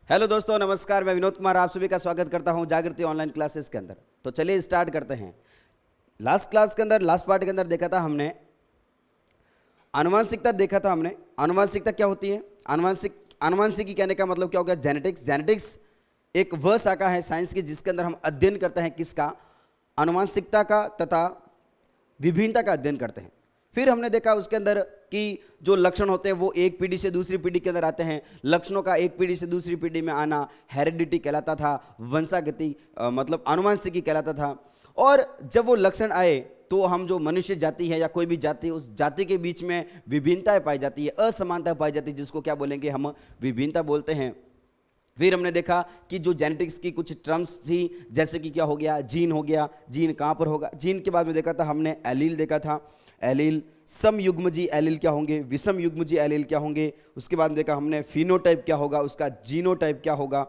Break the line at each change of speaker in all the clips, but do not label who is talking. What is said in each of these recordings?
Hello दोस्तों, नमस्कार। मैं विनोद कुमार आप सभी का स्वागत करता हूं जागृति ऑनलाइन क्लासेस के अंदर। तो चलिए स्टार्ट करते हैं। लास्ट क्लास के अंदर, लास्ट पार्ट के अंदर देखा था हमने आनुवंशिकता देखा था हमने। आनुवंशिकता क्या होती है? आनुवंशिकी कहने का मतलब क्या हो गया? जेनेटिक्स। जेनेटिक्स एक वह शाखा है साइंस की जिसके अंदर हम अध्ययन करते हैं किसका? आनुवंशिकता का तथा विभिन्नता का अध्ययन करते हैं। फिर हमने देखा उसके अंदर कि जो लक्षण होते हैं वो एक पीढ़ी से दूसरी पीढ़ी के अंदर आते हैं। लक्षणों का एक पीढ़ी से दूसरी पीढ़ी में आना हेरिडिटी कहलाता था, वंशागति मतलब आनुवंशिकी कहलाता था। और जब वो लक्षण आए तो हम जो मनुष्य जाति है या कोई भी जाति, उस जाति के बीच में विभिन्नताएं पाई जाती है, असमानता पाई जाती है, जिसको क्या बोलेंगे? हम विभिन्नता बोलते हैं। फिर हमने देखा कि जो जेनेटिक्स की कुछ टर्म्स थी, जैसे कि क्या हो गया? जीन हो गया। जीन कहाँ पर होगा? जीन के बाद में देखा था हमने एलील देखा था। एलील, समयुग्मजी एलील क्या होंगे, विषम युग्मजी एलील क्या होंगे। उसके बाद देखा हमने फिनोटाइप क्या होगा, उसका जीनोटाइप क्या होगा,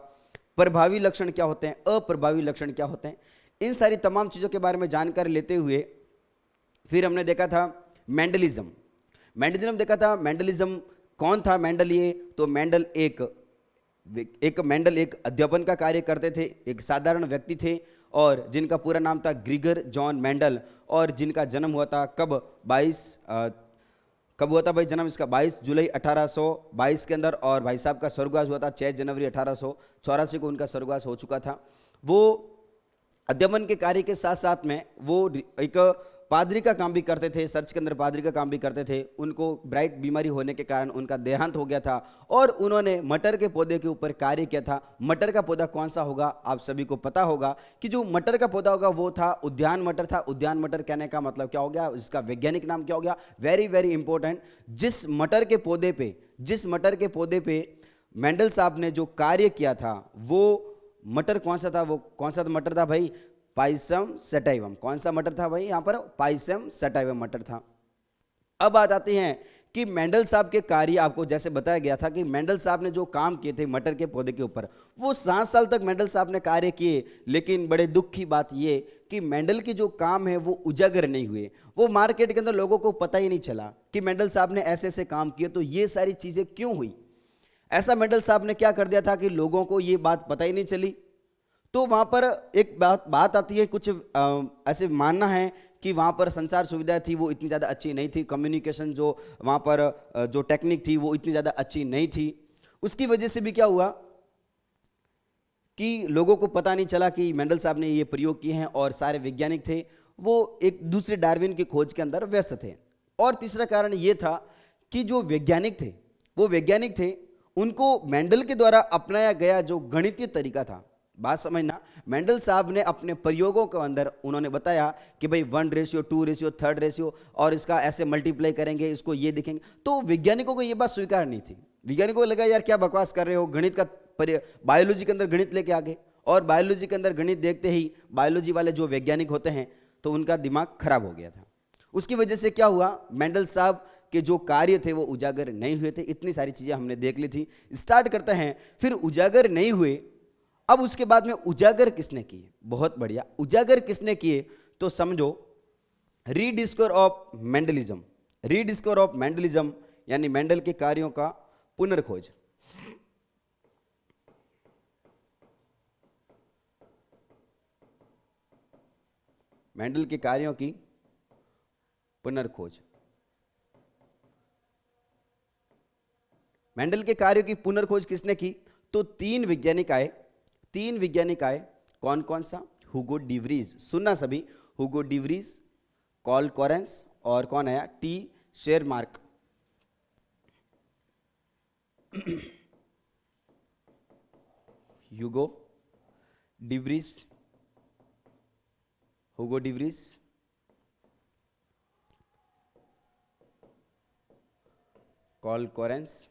प्रभावी लक्षण क्या होते हैं, अप्रभावी लक्षण क्या होते हैं। इन सारी तमाम चीज़ों के बारे में जानकारी लेते हुए फिर हमने देखा था मेंडलिज्म। मेंडलिज्म देखा था। मेंडलिज्म कौन था? मेंडल। ये तो मेंडल एक अध्यापन का कार्य करते थे, एक साधारण व्यक्ति थे और जिनका पूरा नाम था ग्रीगर जॉन मेंडल, और जिनका जन्म हुआ था कब? कब हुआ था भाई जन्म इसका? 22 जुलाई 1822 के अंदर। और भाई साहब का स्वर्गवास हुआ था 6 जनवरी 1884 को उनका स्वर्गवास हो चुका था। वो अध्ययन के कार्य के साथ साथ में वो एक पादरी का काम भी करते थे, चर्च के अंदर पादरी का काम भी करते थे। उनको ब्राइट बीमारी होने के कारण उनका देहांत हो गया था और उन्होंने मटर के पौधे के ऊपर कार्य किया था। मटर का पौधा कौन सा होगा? आप सभी को पता होगा कि जो मटर का पौधा होगा वो था उद्यान मटर था। उद्यान मटर कहने का मतलब क्या हो गया? इसका वैज्ञानिक नाम क्या हो गया? Very very important. जिस मटर के पौधे पे मेंडल साहब ने जो कार्य किया था वो मटर कौन सा था? वो कौन सा मटर था भाई? Pisum sativum. कौन सा मटर था भाई? यहां पर पाइसम सटाइवम मटर था। अब बात आती है कि मेंडल साहब के कार्य, आपको जैसे बताया गया था कि मेंडल साहब ने जो काम किए थे मटर के पौधे के ऊपर, वो 7 साल तक मेंडल साहब ने कार्य किए। लेकिन बड़े दुख की बात ये कि मेंडल के जो काम है वो उजागर नहीं हुए। वो मार्केट के अंदर लोगों को पता ही नहीं चला कि मेंडल साहब ने ऐसे ऐसे काम किए। तो ये सारी चीजें क्यों हुई? ऐसा मेंडल साहब ने क्या कर दिया था कि लोगों को ये बात पता ही नहीं चली। तो वहाँ पर एक बात आती है, कुछ ऐसे मानना है कि वहाँ पर संचार सुविधाएं थी वो इतनी ज़्यादा अच्छी नहीं थी। कम्युनिकेशन जो वहाँ पर जो टेक्निक थी वो इतनी ज़्यादा अच्छी नहीं थी। उसकी वजह से भी क्या हुआ कि लोगों को पता नहीं चला कि मेंडल साहब ने ये प्रयोग किए हैं। और सारे वैज्ञानिक थे वो एक दूसरे डार्विन की खोज के अंदर व्यस्त थे। और तीसरा कारण ये था कि जो वैज्ञानिक थे उनको मेंडल के द्वारा अपनाया गया जो गणितीय तरीका था, बात समझना, मेंडल साहब ने अपने प्रयोगों के अंदर उन्होंने बताया कि भाई 1:2:3 3 और इसका ऐसे मल्टीप्लाई करेंगे, इसको ये देखेंगे। तो वैज्ञानिकों को ये बात स्वीकार नहीं थी। वैज्ञानिकों को लगा यार क्या बकवास कर रहे हो, गणित का बायोलॉजी के अंदर गणित लेके आ गए। और बायोलॉजी के अंदर गणित देखते ही बायोलॉजी वाले जो वैज्ञानिक होते हैं तो उनका दिमाग खराब हो गया था। उसकी वजह से क्या हुआ? मेंडल साहब के जो कार्य थे वो उजागर नहीं हुए थे। इतनी सारी चीजें हमने देख ली थी। स्टार्ट करते हैं। फिर उजागर नहीं हुए, अब उसके बाद में उजागर किसने किए? बहुत बढ़िया, उजागर किसने किए? तो समझो rediscover of Mendelism. Rediscover of Mendelism यानी मेंडल के कार्यों का पुनर्खोज। मेंडल के कार्यों की पुनर्खोज। मेंडल के कार्यों की पुनर्खोज किसने की? तो 3 वैज्ञानिक आए। कौन कौन सा? Hugo de Vries. सुनना सभी, हुगो डिवरीज, कॉल कॉरेंस और कौन आया? Tschermak. Hugo de Vries, Carl Correns,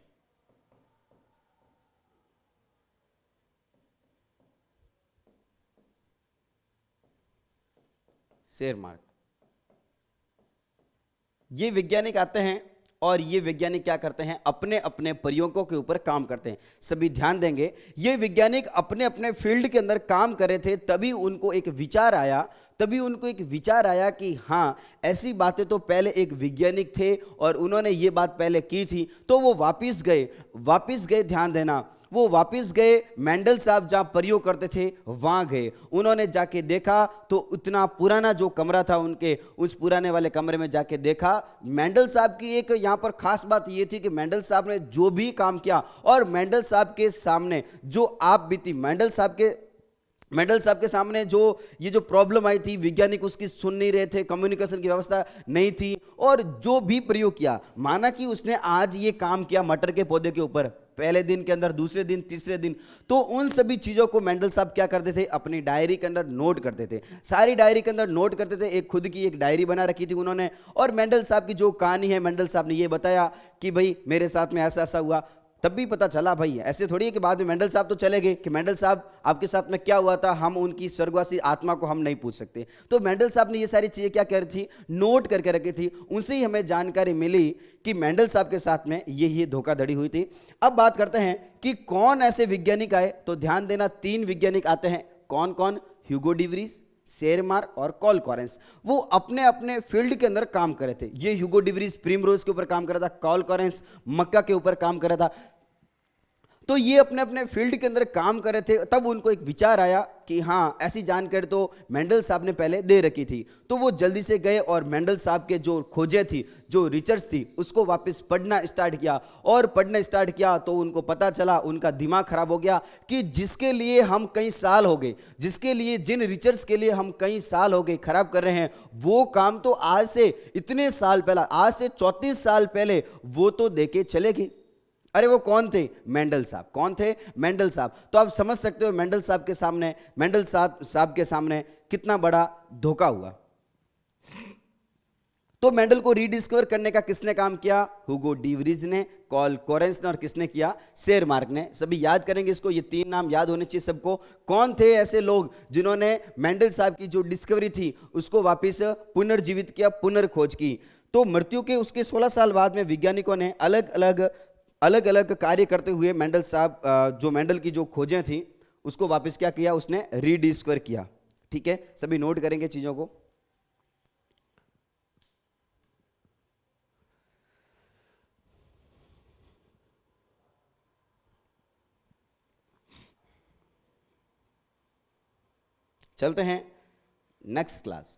Tschermak. ये वैज्ञानिक आते हैं और ये वैज्ञानिक क्या करते हैं? अपने अपने प्रयोगों के ऊपर काम करते हैं। सभी ध्यान देंगे, ये वैज्ञानिक अपने अपने फील्ड के अंदर काम कर रहे थे। तभी उनको एक विचार आया कि हाँ, ऐसी बातें तो पहले एक वैज्ञानिक थे और उन्होंने ये बात पहले की थी। तो वो वापिस गए। ध्यान देना, वो वापस गए, मेंडल साहब जहां प्रयोग करते थे वहां गए। उन्होंने जाके देखा तो उतना पुराना जो कमरा था उनके, उस पुराने वाले कमरे में जाके देखा। मेंडल साहब की एक यहां पर खास बात ये थी कि मेंडल साहब ने जो भी काम किया, और मेंडल साहब के सामने जो आप बीती, मेंडल साहब के सामने जो ये जो प्रॉब्लम आई थी, वैज्ञानिक उसकी सुन नहीं रहे थे, कम्युनिकेशन की व्यवस्था नहीं थी, और जो भी प्रयोग किया, माना कि उसने आज ये काम किया मटर के पौधे के ऊपर, पहले दिन के अंदर, दूसरे दिन, तीसरे दिन, तो उन सभी चीजों को मेंडल साहब क्या करते थे, अपनी डायरी के अंदर नोट करते थे, सारी डायरी के अंदर नोट करते थे। एक खुद की एक डायरी बना रखी थी उन्होंने, और मेंडल साहब की जो कहानी है, मेंडल साहब ने ये बताया कि भाई मेरे साथ में ऐसा ऐसा हुआ। तब भी पता चला भाई, ऐसे थोड़ी है कि बाद में मेंडल साहब तो चले गए कि मेंडल साहब आपके साथ में क्या हुआ था, हम उनकी स्वर्गवासी आत्मा को हम नहीं पूछ सकते। तो मेंडल साहब ने ये सारी चीजें क्या कर थी, नोट करके रखी थी। उनसे ही हमें जानकारी मिली कि मेंडल साहब के साथ में ये धोखाधड़ी हुई थी। अब बात करते हैं कि कौन ऐसे वैज्ञानिक आए, तो ध्यान देना 3 वैज्ञानिक आते हैं। कौन कौन? ह्यूगो डिवरीज, शेरमार और कॉल कॉरेंस। वो अपने अपने फील्ड के अंदर काम कर रहे थे। ये ह्यूगो डिवरीज प्रिमरोज के ऊपर काम कर रहा था, कॉल कॉरेंस मक्का के ऊपर काम कर रहा था। तो ये अपने अपने फील्ड के अंदर काम कर रहे थे। तब उनको एक विचार आया कि हाँ, ऐसी जानकारी तो मेंडल साहब ने पहले दे रखी थी। तो वो जल्दी से गए और मेंडल साहब के जो खोजें थी, जो रिसर्च थी, उसको वापस पढ़ना स्टार्ट किया। और पढ़ना स्टार्ट किया तो उनको पता चला, उनका दिमाग खराब हो गया कि जिसके लिए हम कई साल हो गए, जिसके लिए, जिन रिसर्च के लिए हम कई साल हो गए खराब कर रहे हैं, वो काम तो आज से इतने साल पहले, आज से 34 साल पहले वो तो देके चले गए। अरे वो कौन थे? मेंडल साहब। कौन थे? मेंडल साहब। तो आप समझ सकते हो मेंडल साहब के सामने, मेंडल साहब के सामने कितना बड़ा धोखा हुआ। तो मेंडल को रीडिस्कवर करने का किसने काम किया? ह्यूगो डिवरीज ने, कॉल कॉरेंस ने, और किसने किया? शेरमार्क ने। सभी याद करेंगे इसको, ये 3 नाम याद होने चाहिए सबको। कौन थे ऐसे लोग जिन्होंने मेंडल साहब की जो डिस्कवरी थी उसको वापिस पुनर्जीवित किया, पुनर्खोज की। तो मृत्यु के उसके 16 साल बाद में वैज्ञानिकों ने अलग अलग कार्य करते हुए मेंडल साहब, जो मेंडल की जो खोजें थी उसको वापस क्या किया? उसने रीडिस्कवर किया। ठीक है, सभी नोट करेंगे चीजों को। चलते हैं नेक्स्ट क्लास।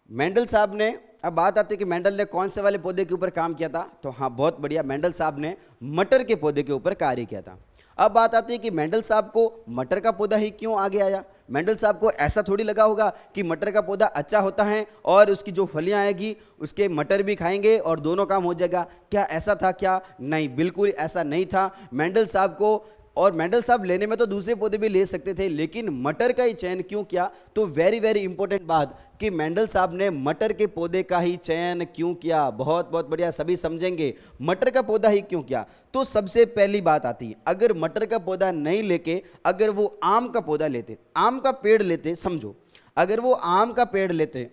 मेंडल साहब ने, अब बात आती है कि मेंडल ने कौन से वाले पौधे के ऊपर काम किया था। तो हाँ, बहुत बढ़िया, मेंडल साहब ने मटर के पौधे के ऊपर कार्य किया था। अब बात आती है कि मेंडल साहब को मटर का पौधा ही क्यों आगे आया। मेंडल साहब को ऐसा थोड़ी लगा होगा कि मटर का पौधा अच्छा होता है और उसकी जो फलियां आएगी उसके मटर भी खाएंगे और दोनों काम हो जाएगा। क्या ऐसा था? क्या नहीं, बिल्कुल ऐसा नहीं था। मेंडल साहब को, और मेंडल साहब लेने में तो दूसरे पौधे भी ले सकते थे, लेकिन मटर का ही चयन क्यों किया? तो वेरी वेरी इंपॉर्टेंट बात कि मेंडल साहब ने मटर के पौधे का ही चयन क्यों किया। बहुत बहुत बढ़िया, सभी समझेंगे मटर का पौधा ही क्यों किया। तो सबसे पहली बात आती है, अगर मटर का पौधा नहीं लेके अगर वो आम का पौधा लेते, आम का पेड़ लेते, समझो अगर वो आम का पेड़ लेते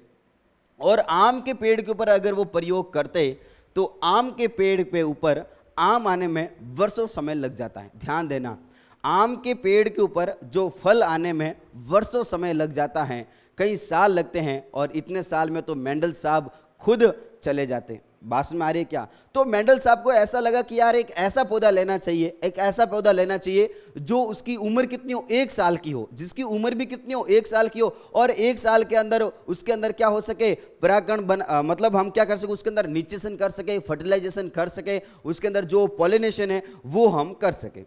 और आम के पेड़ के ऊपर अगर वो प्रयोग करते, तो आम के पेड़ पे ऊपर आम आने में वर्षों समय लग जाता है। ध्यान देना, आम के पेड़ के ऊपर जो फल आने में वर्षों समय लग जाता है, कई साल लगते हैं, और इतने साल में तो मेंडल साहब खुद चले जाते। बात में आ रही है क्या? तो मेंडल साहब को ऐसा लगा कि यार एक ऐसा पौधा लेना चाहिए, एक ऐसा पौधा लेना चाहिए जो उसकी उम्र कितनी हो? 1 साल की हो, जिसकी उम्र भी कितनी हो? 1 साल की हो, और 1 साल के अंदर उसके अंदर क्या हो सके? परागण मतलब हम क्या कर सके? उसके अंदर निषेचन कर सके, फर्टिलाइजेशन कर सके, उसके अंदर जो पॉलिनेशन है वो हम कर सके।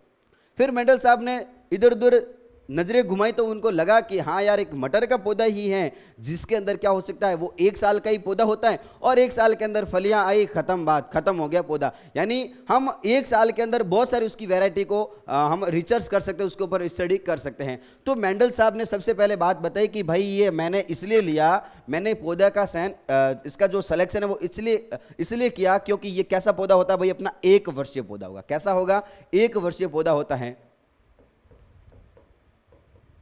फिर मेंडल साहब ने इधर उधर नजरें घुमाई तो उनको लगा कि हाँ यार, एक मटर का पौधा ही है जिसके अंदर क्या हो सकता है, वो 1 साल का ही पौधा होता है, और 1 साल के अंदर फलियां आई, खत्म, बात खत्म हो गया पौधा। यानी हम 1 साल के अंदर बहुत सारी उसकी वैरायटी को हम रिसर्च कर सकते हैं, उसके ऊपर स्टडी कर सकते हैं। तो मेंडल साहब ने सबसे पहले बात बताई कि भाई ये मैंने इसलिए लिया, मैंने पौधा का चयन, इसका जो सिलेक्शन है वो इसलिए किया क्योंकि ये कैसा पौधा होता है भाई? अपना 1 वर्षीय पौधा होगा। कैसा होगा? 1 वर्षीय पौधा होता है।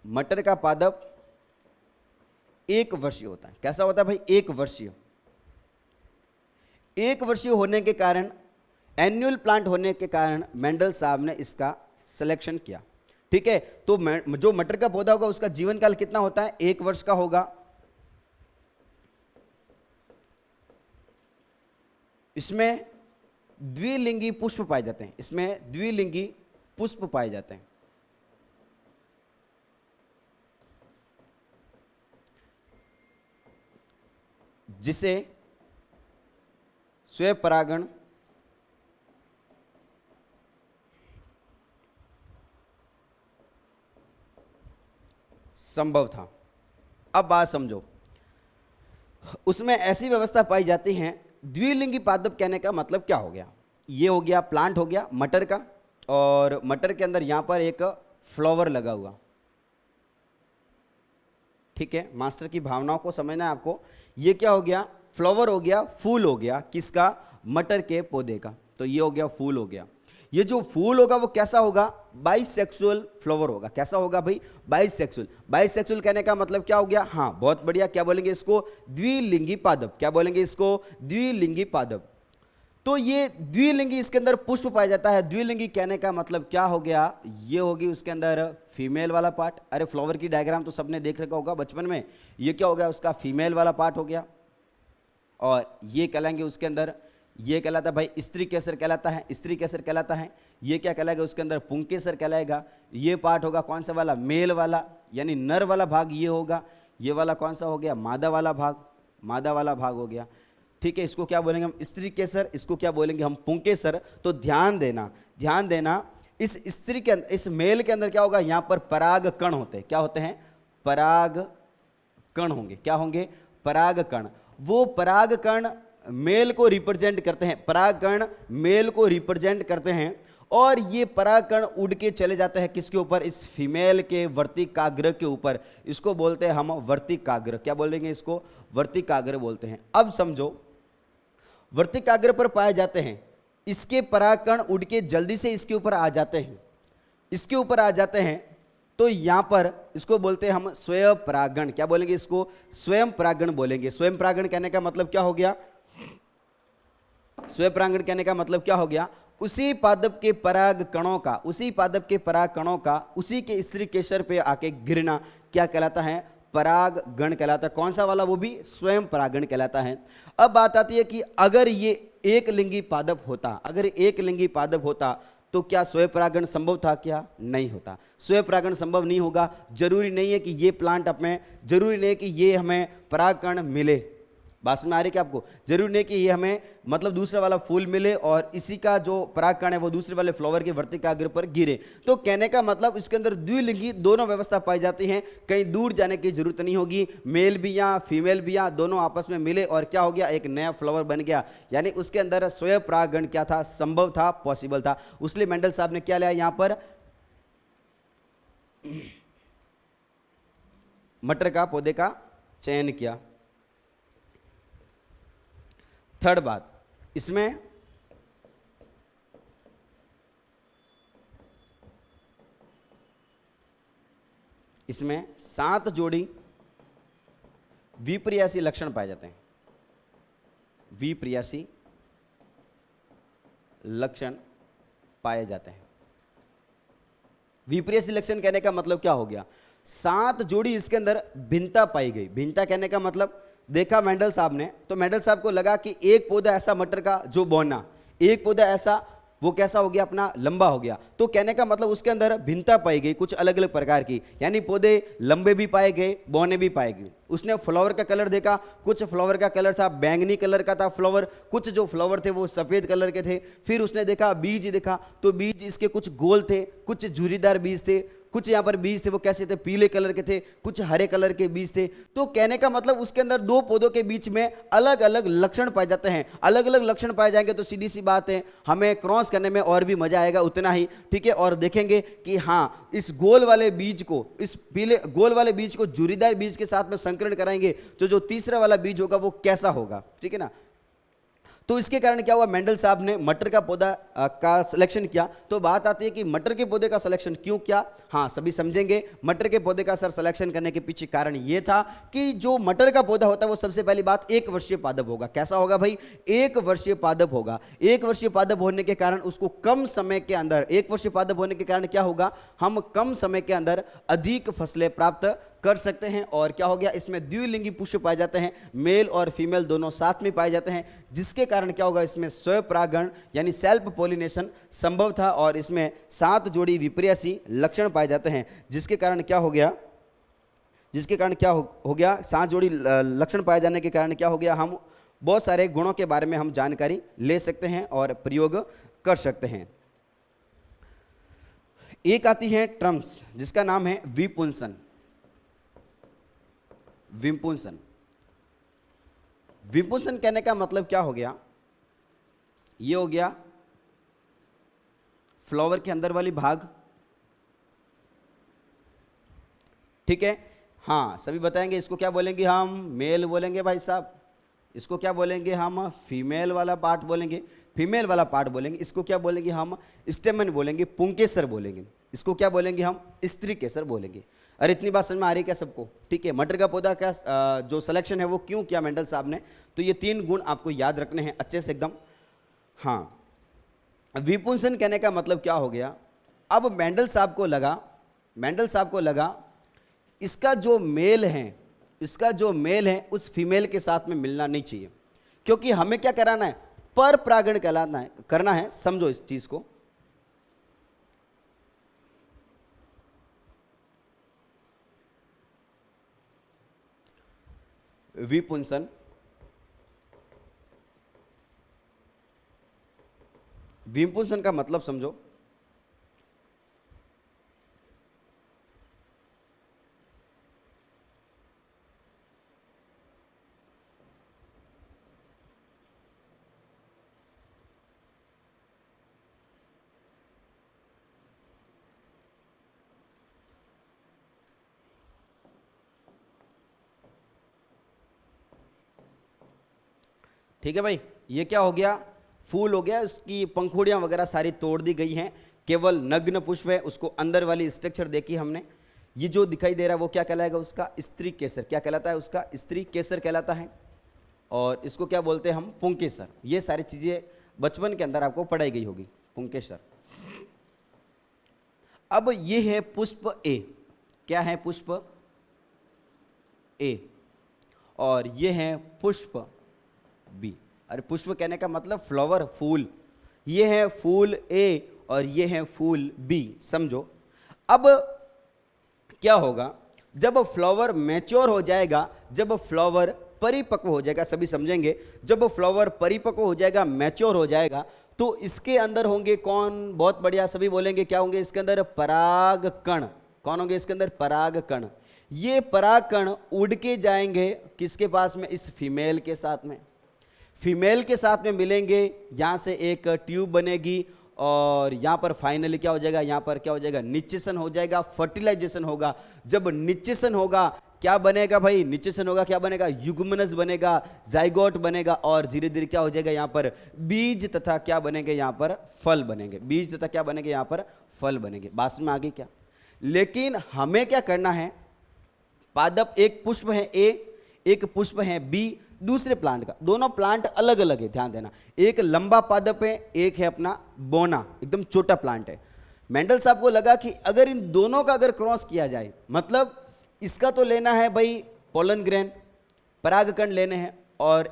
मटर का पादप 1 वर्षीय होता है। कैसा होता है भाई? 1 वर्षीय। 1 वर्षीय होने के कारण, एनुअल प्लांट होने के कारण मेंडल साहब ने इसका सिलेक्शन किया। ठीक है, तो जो मटर का पौधा होगा उसका जीवन काल कितना होता है? 1 वर्ष का होगा। इसमें द्विलिंगी पुष्प पाए जाते हैं, इसमें द्विलिंगी पुष्प पाए जाते हैं। जिसे स्वपरागण संभव था। अब बात समझो, उसमें ऐसी व्यवस्था पाई जाती है। द्विलिंगी पादप कहने का मतलब क्या हो गया? ये हो गया प्लांट हो गया मटर का, और मटर के अंदर यहां पर एक फ्लावर लगा हुआ। ठीक है, मास्टर की भावनाओं को समझना है आपको। ये क्या हो गया? फ्लावर हो गया, फूल हो गया। किसका? मटर के पौधे का। तो ये हो गया फूल हो गया। ये जो फूल होगा वो कैसा होगा? बाइसेक्सुअल फ्लावर होगा। कैसा होगा भाई? बाइसेक्सुअल। बाइसेक्सुअल कहने का मतलब क्या हो गया? हाँ बहुत बढ़िया, क्या बोलेंगे इसको? द्विलिंगी पादप। क्या बोलेंगे इसको? द्विलिंगी पादप। तो ये द्विलिंगी, इसके अंदर पुष्प पाया जाता है। द्विलिंगी कहने का मतलब क्या हो गया? ये होगी उसके अंदर फीमेल वाला पार्ट। अरे फ्लावर की डायग्राम तो सबने देख रखा होगा बचपन में। ये क्या हो गया? उसका फीमेल वाला पार्ट हो गया। और ये कहलाएंगे उसके अंदर, ये कहलाता है भाई स्त्री केसर कहलाता है। स्त्री केसर कहलाता है। ये क्या कहलाएगा? उसके अंदर पुंकेसर कहलाएगा। ये पार्ट होगा कौन सा वाला? मेल वाला, यानी नर वाला भाग ये होगा। ये वाला कौन सा हो गया? मादा वाला भाग। मादा वाला भाग हो गया। ठीक है, इसको क्या बोलेंगे हम? स्त्री केसर। इसको क्या बोलेंगे हम? पुंकेसर। तो ध्यान देना, ध्यान देना, इस स्त्री के अंदर, इस मेल के अंदर क्या होगा? यहां पर पराग कण होते हैं। क्या होते हैं? पराग कण होंगे। क्या होंगे? पराग कण। वो पराग कण मेल को रिप्रेजेंट करते हैं। पराग कण मेल को रिप्रेजेंट करते हैं, और ये पराग कण उड़ के चले जाते हैं किसके ऊपर? इस फीमेल के वर्तिकाग्र के ऊपर। इसको बोलते हैं हम वर्तिकाग्र। क्या बोलेंगे इसको? वर्तिकाग्र बोलते हैं। अब समझो, वर्तिकाग्र पर पाए जाते हैं। इसके पराग कण उड़ के जल्दी से इसके ऊपर आ जाते हैं। इसके ऊपर आ जाते हैं तो यहां पर इसको बोलते हैं हम स्वयं परागण। क्या बोलेंगे इसको? स्वयं परागण बोलेंगे। स्वयं परागण कहने का मतलब क्या हो गया? स्वयं परागण कहने का मतलब क्या हो गया? उसी पादप के पराग कणों का, उसी पादप के पराग कणों का उसी के स्त्री केसर पे आके गिरना क्या कहलाता है? परागण कहलाता है। कौन सा वाला? वो भी स्वयं परागण कहलाता है। अब बात आती है कि अगर ये एक लिंगी पादप होता, अगर एक लिंगी पादप होता तो क्या स्वयं परागण संभव था? क्या नहीं होता? स्वयं परागण संभव नहीं होगा। जरूरी नहीं है कि ये प्लांट में, जरूरी नहीं है कि ये हमें परागकण मिले। बात में आ रही है कि आपको? जरूरी नहीं कि ये हमें मतलब दूसरा वाला फूल मिले और इसी का जो परागकण है वो दूसरे वाले फ्लावर के वर्तिकाग्र पर गिरे। तो कहने का मतलब इसके अंदर द्विलिंगी दोनों व्यवस्था पाई जाती हैं। कहीं दूर जाने की जरूरत नहीं होगी। मेल भी यहाँ, फीमेल भी यहाँ, दोनों आपस में मिले और क्या हो गया? एक नया फ्लावर बन गया। यानी उसके अंदर स्वयं परागण क्या था? संभव था, पॉसिबल था। उसलिए मेंडल साहब ने क्या लिया यहां पर? मटर का पौधे का चयन किया। थर्ड बात, इसमें इसमें 7 जोड़ी विप्रियासी लक्षण पाए जाते हैं। विप्रियासी लक्षण पाए जाते हैं। विप्रियासी लक्षण कहने का मतलब क्या हो गया? 7 जोड़ी इसके अंदर भिन्नता पाई गई। भिन्नता कहने का मतलब देखा मेंडल साहब ने, तो मेंडल साहब को लगा कि एक पौधा ऐसा मटर का जो बौना, एक पौधा ऐसा वो कैसा हो गया? अपना लंबा हो गया। तो कहने का मतलब उसके अंदर भिन्नता पाई गई कुछ अलग अलग प्रकार की, यानी पौधे लंबे भी पाए गए, बौने भी पाए गए। उसने फ्लावर का कलर देखा, कुछ फ्लावर का कलर था बैंगनी कलर का था फ्लावर, कुछ जो फ्लावर थे वो सफेद कलर के थे। फिर उसने देखा बीज देखा, तो बीज इसके कुछ गोल थे, कुछ झुर्रीदार बीज थे, कुछ यहाँ पर बीज थे वो कैसे थे? पीले कलर के थे, कुछ हरे कलर के बीज थे। तो कहने का मतलब उसके अंदर 2 पौधों के बीच में अलग अलग लक्षण पाए जाते हैं। अलग अलग लक्षण पाए जाएंगे तो सीधी सी बात है हमें क्रॉस करने में और भी मजा आएगा उतना ही। ठीक है, और देखेंगे कि हाँ इस गोल वाले बीज को, इस पीले गोल वाले बीज को झुर्रीदार बीज के साथ में संकरण कराएंगे तो जो तीसरा वाला बीज होगा वो कैसा होगा। ठीक है ना? तो इसके कारण क्या हुआ? मेंडल साहब ने मटर का पौधा का सिलेक्शन किया। तो बात आती है कि मटर के पौधे का सिलेक्शन क्यों किया? हाँ सभी समझेंगे। मटर के पौधे का सर सिलेक्शन करने के पीछे कारण यह था कि जो मटर का पौधा होता है वो सबसे पहली बात 1 वर्षीय पादप होगा। कैसा होगा भाई? 1 वर्षीय पादप होगा। 1 वर्षीय पादप होने के कारण उसको कम समय के अंदर, 1 वर्षीय पादप होने के कारण क्या होगा? हम कम समय के अंदर अधिक फसलें प्राप्त कर सकते हैं। और क्या हो गया, इसमें द्विलिंगी पुष्प पाए जाते हैं, मेल और फीमेल दोनों साथ में पाए जाते हैं, जिसके कारण क्या होगा, इसमें स्वपरागण यानी सेल्फ पॉलिनेशन संभव था। और इसमें 7 जोड़ी विपर्यासी लक्षण पाए जाते हैं, जिसके कारण क्या हो गया, 7 जोड़ी लक्षण पाए जाने के कारण क्या हो गया, हम बहुत सारे गुणों के बारे में हम जानकारी ले सकते हैं और प्रयोग कर सकते हैं। एक आती है टर्म्स जिसका नाम है विपुंसन। विपुंसन कहने का मतलब क्या हो गया, ये हो गया फ्लावर के अंदर वाली भाग, ठीक है। हाँ, सभी बताएंगे इसको क्या बोलेंगे, हम मेल बोलेंगे भाई साहब, इसको क्या बोलेंगे हम, फीमेल वाला पार्ट बोलेंगे, फीमेल वाला पार्ट बोलेंगे, इसको क्या बोलेंगे हम, स्टेमन बोलेंगे, पुंकेसर बोलेंगे, इसको क्या बोलेंगे हम, स्त्री केसर बोलेंगे। अरे इतनी बात समझ में आ रही है क्या सबको, ठीक है। मटर का पौधा का जो सिलेक्शन है वो क्यों किया मेंडल साहब ने, तो ये 3 गुण आपको याद रखने हैं अच्छे से एकदम। हाँ, विपुंसन कहने का मतलब क्या हो गया, अब मेंडल साहब को लगा इसका जो मेल है उस फीमेल के साथ में मिलना नहीं चाहिए, क्योंकि हमें क्या कराना है, पर परागण करना है। समझो इस चीज को, विपुंसन का मतलब समझो, ठीक है भाई। ये क्या हो गया, फूल हो गया, उसकी पंखुड़ियां वगैरह सारी तोड़ दी गई हैं, केवल नग्न पुष्प है, उसको अंदर वाली स्ट्रक्चर देखी हमने। ये जो दिखाई दे रहा है वो क्या कहलाएगा, उसका स्त्री केसर। क्या कहलाता है, उसका स्त्री केसर कहलाता है। और इसको क्या बोलते हैं हम, पुंकेसर। ये सारी चीजें बचपन के अंदर आपको पढ़ाई गई होगी, पुंकेसर। अब ये है पुष्प ए, क्या है, पुष्प ए, और ये है पुष्प बी। अरे पुष्प कहने का मतलब फ्लावर, फूल। ये है फूल ए और ये है फूल बी, समझो। अब क्या होगा, जब फ्लावर मैच्योर हो जाएगा, जब फ्लावर परिपक्व हो जाएगा, सभी समझेंगे, जब फ्लावर परिपक्व हो जाएगा, मैच्योर हो जाएगा, तो इसके अंदर होंगे कौन, बहुत बढ़िया, सभी बोलेंगे क्या होंगे इसके अंदर, पराग कण। कौन होंगे इसके अंदर, पराग कण। ये पराग कण उड़ के जाएंगे किसके पास में, इस फीमेल के साथ में। फीमेल के साथ में मिलेंगे, यहां से एक ट्यूब बनेगी और यहां पर फाइनली क्या हो जाएगा, यहां पर क्या हो जाएगा, निश्चेषण हो जाएगा, फर्टिलाइजेशन होगा। जब निश्चेषण होगा क्या बनेगा भाई, निश्चेषण होगा क्या बनेगा, युग्मनज बनेगा, जाइगोट बनेगा, और धीरे धीरे क्या हो जाएगा, यहां पर बीज तथा क्या बनेंगे, यहां पर फल बनेंगे। बीज तथा क्या बनेंगे, यहां पर फल बनेंगे। बात में आगे क्या, लेकिन हमें क्या करना है, पादप एक पुष्प है ए, एक पुष्प है बी, दूसरे प्लांट का, दोनों प्लांट अलग अलग है, ध्यान देना। एक लंबा पादप है, एक है अपना बोना, एकदम छोटा प्लांट है। मेंडल साहब को लगा कि अगर इन दोनों का अगर क्रॉस किया जाए, मतलब इसका तो लेना है भाई पोलन ग्रेन, परागकण लेने हैं, और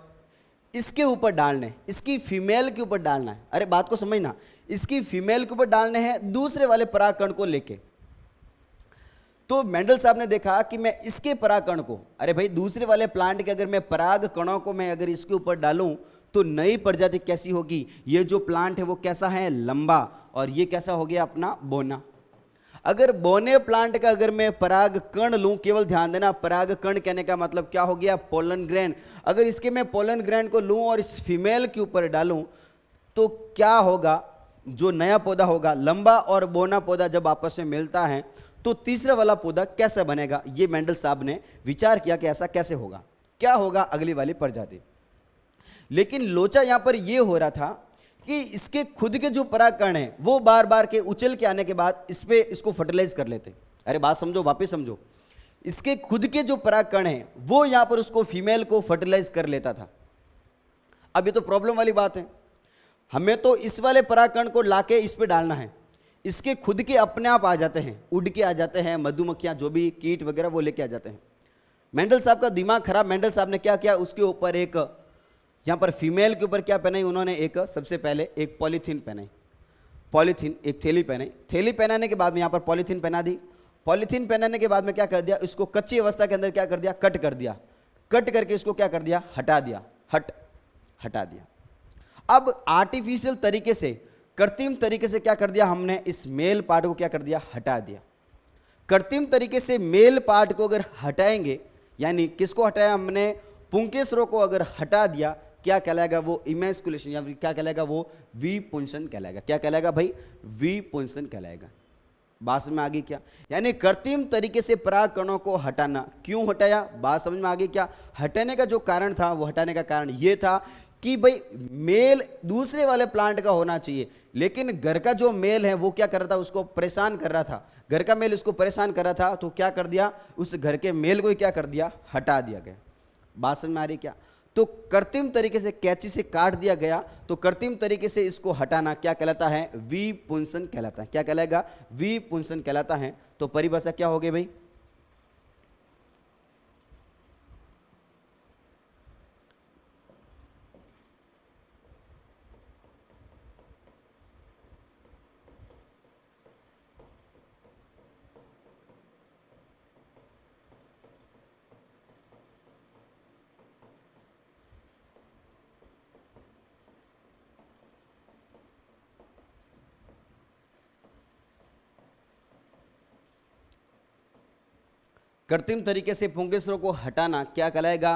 इसके ऊपर डालने, इसकी फीमेल के ऊपर डालना है। अरे बात को समझना, इसकी फीमेल के ऊपर डालने हैं दूसरे वाले परागकण को लेके। तो मेंडल साहब ने देखा कि मैं इसके परागकण को, अरे भाई दूसरे वाले प्लांट के अगर मैं पराग कणों को मैं अगर इसके ऊपर डालूं तो नई प्रजाति कैसी होगी। ये जो प्लांट है वो कैसा है, लंबा, और ये कैसा हो गया अपना बोना। अगर बोने प्लांट का अगर मैं पराग कण लूं, केवल ध्यान देना, पराग कण कहने का मतलब क्या हो गया, पोलन ग्रेन। अगर इसके मैं पोलन ग्रेन को लूं और इस फीमेल के ऊपर डालूं तो क्या होगा, जो नया पौधा होगा, लंबा और बोना पौधा जब आपस में मिलता है तो तीसरा वाला पौधा कैसे बनेगा। ये मेंडल साहब ने विचार किया कि ऐसा कैसे होगा, क्या होगा अगली वाली प्रजाति। लेकिन लोचा यहां पर यह हो रहा था कि इसके खुद के जो परागकण है वो बार बार के उछल के आने के बाद इस पे इसको फर्टिलाइज कर लेते। अरे बात समझो, वापस समझो, इसके खुद के जो परागकण है वो यहां पर उसको फीमेल को फर्टिलाइज कर लेता था। अब ये तो प्रॉब्लम वाली बात है, हमें तो इस वाले परागकण को लाके इस पे डालना है। इसके खुद के अपने आप आ जाते हैं, उड़ के आ जाते हैं, मधुमक्खियां जो भी कीट वगैरह वो लेके आ जाते हैं। मेंडल साहब का दिमाग खराब, मेंडल साहब ने क्या किया, उसके ऊपर एक, यहाँ पर फीमेल के ऊपर क्या पहनाई उन्होंने, एक सबसे पहले एक पॉलीथीन पहनाई, पॉलीथीन एक थैली पहनाई, थैली पहनाने के बाद में यहाँ पर पॉलीथीन पहना दी, पॉलीथीन पहनाने के बाद में क्या कर दिया, इसको कच्ची अवस्था के अंदर क्या कर दिया, कट कर दिया, कट करके इसको क्या कर दिया, हटा दिया, हटा दिया। अब आर्टिफिशियल तरीके से, कृत्रिम तरीके से क्या कर दिया हमने, इस मेल पार्ट को क्या कर दिया, हटा दिया। कृत्रिम तरीके से मेल पार्ट को अगर हटाएंगे, यानी किसको हटाया हमने, पुंकेसरों को अगर हटा दिया, क्या कहलाएगा वो, इमेस्कुलेशन, या क्या कहलाएगा वो, विपुंसन कहलाएगा। क्या कहलाएगा भाई, विपुंसन कहलाएगा। बात समझ में आ गई क्या, यानी कृत्रिम तरीके से परागकणों को हटाना, क्यों हटाया, बात समझ में आ गई क्या। हटाने का जो कारण था, वो हटाने का कारण ये था कि भाई मेल दूसरे वाले प्लांट का होना चाहिए, लेकिन घर का जो मेल है वो क्या कर रहा था, उसको परेशान कर रहा था, घर का मेल उसको परेशान कर रहा था, तो क्या कर दिया, उस घर के मेल को ही क्या कर दिया, हटा दिया गया। बात समझ में आ रही क्या। तो कृत्रिम तरीके से कैंची से काट दिया गया, तो कृत्रिम तरीके से इसको हटाना क्या कहलाता है, विपुंसन कहलाता है। क्या कहलाएगा, विपुंसन कहलाता है। तो परिभाषा क्या हो गई भाई, कृत्रिम तरीके से पुंकेसरों को हटाना क्या कहलाएगा,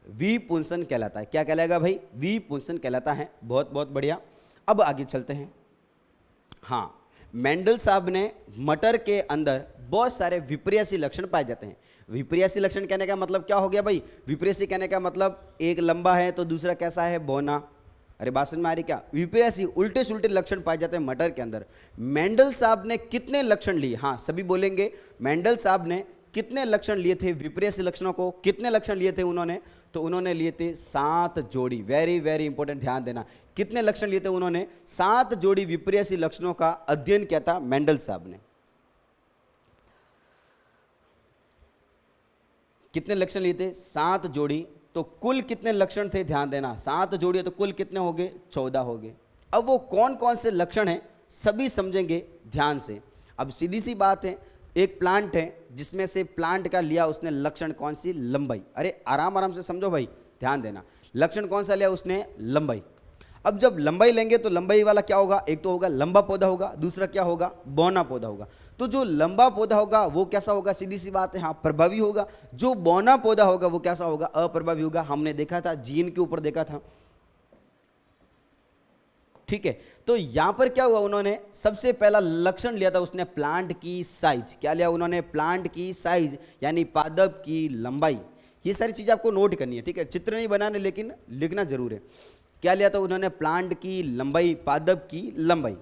विपुंसन कहलाता है। क्या कहलाएगा भाई, विपुंसन कहलाता है। बहुत बहुत बढ़िया। अब आगे चलते हैं। हाँ, मेंडल साहब ने मटर के अंदर बहुत सारे विपर्यासी लक्षण पाए जाते हैं। विपर्यासी लक्षण कहने का मतलब क्या हो गया भाई, विपर्यासी कहने का मतलब एक लंबा है तो दूसरा कैसा है, बौना। अरे बात समझ में आ रही क्या, विपर्यासी उल्टे सुल्टे लक्षण पाए जाते हैं मटर के अंदर। मेंडल साहब ने कितने लक्षण लिए, हाँ सभी बोलेंगे, मेंडल साहब ने कितने लक्षण लिए थे विपर्यासी लक्षणों को, कितने लक्षण लिए थे उन्होंने, तो उन्होंने लिए थे 7 जोड़ी। वेरी वेरी इंपॉर्टेंट, ध्यान देना। कितने लक्षण लिए थे उन्होंने, 7 जोड़ी विपर्यासी लक्षणों का अध्ययन किया था मेंडल साहब ने। कितने लक्षण लिए थे, 7 जोड़ी। तो कुल कितने लक्षण थे, ध्यान देना, 7 जोड़ी तो कुल कितने हो गए, 14 हो गए। अब वो कौन कौन से लक्षण हैं सभी समझेंगे ध्यान से। अब सीधी सी बात है, एक प्लांट है जिसमें से प्लांट का लिया उसने लक्षण कौन सी, लंबाई। अरे आराम आराम से समझो भाई, ध्यान देना। लक्षण कौन सा लिया उसने, लंबाई। अब जब लंबाई लेंगे तो लंबाई वाला क्या होगा, एक तो होगा लंबा पौधा होगा, दूसरा क्या होगा, बौना पौधा होगा। तो जो लंबा पौधा होगा वो कैसा होगा, सीधी सी बात है, हाँ प्रभावी होगा। जो बौना पौधा होगा वो कैसा होगा, अप्रभावी होगा। हमने देखा था, जीन के ऊपर देखा था, ठीक है। तो यहां पर क्या हुआ, उन्होंने सबसे पहला लक्षण लिया था उसने प्लांट की साइज। क्या लिया उन्होंने, प्लांट की साइज, यानी पादप की लंबाई। ये सारी चीजें आपको नोट करनी है, ठीक है, चित्र नहीं बनाने लेकिन लिखना जरूर है। क्या लिया था उन्होंने, प्लांट की लंबाई, पादप की लंबाई।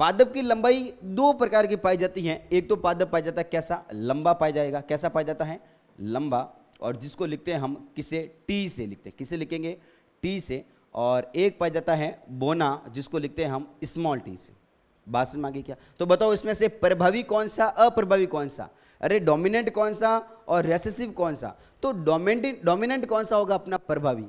पादप की लंबाई 2 प्रकार की पाई जाती है। एक तो पादप पाया जाता है कैसा, लंबा पाया जाएगा। कैसा पाया जाता है, लंबा, और जिसको लिखते हैं हम किसे, टी से लिखते हैं। किसे लिखेंगे, टी से। और एक पाया जाता है बोना, जिसको लिखते हैं हम स्मॉल टी से। बात समझ में आ गई क्या। तो बताओ इसमें से प्रभावी कौन सा, अप्रभावी कौन सा, अरे डोमिनेंट कौन सा और रेसेसिव कौन सा। तो डोमिनेंट कौन सा होगा, अपना प्रभावी।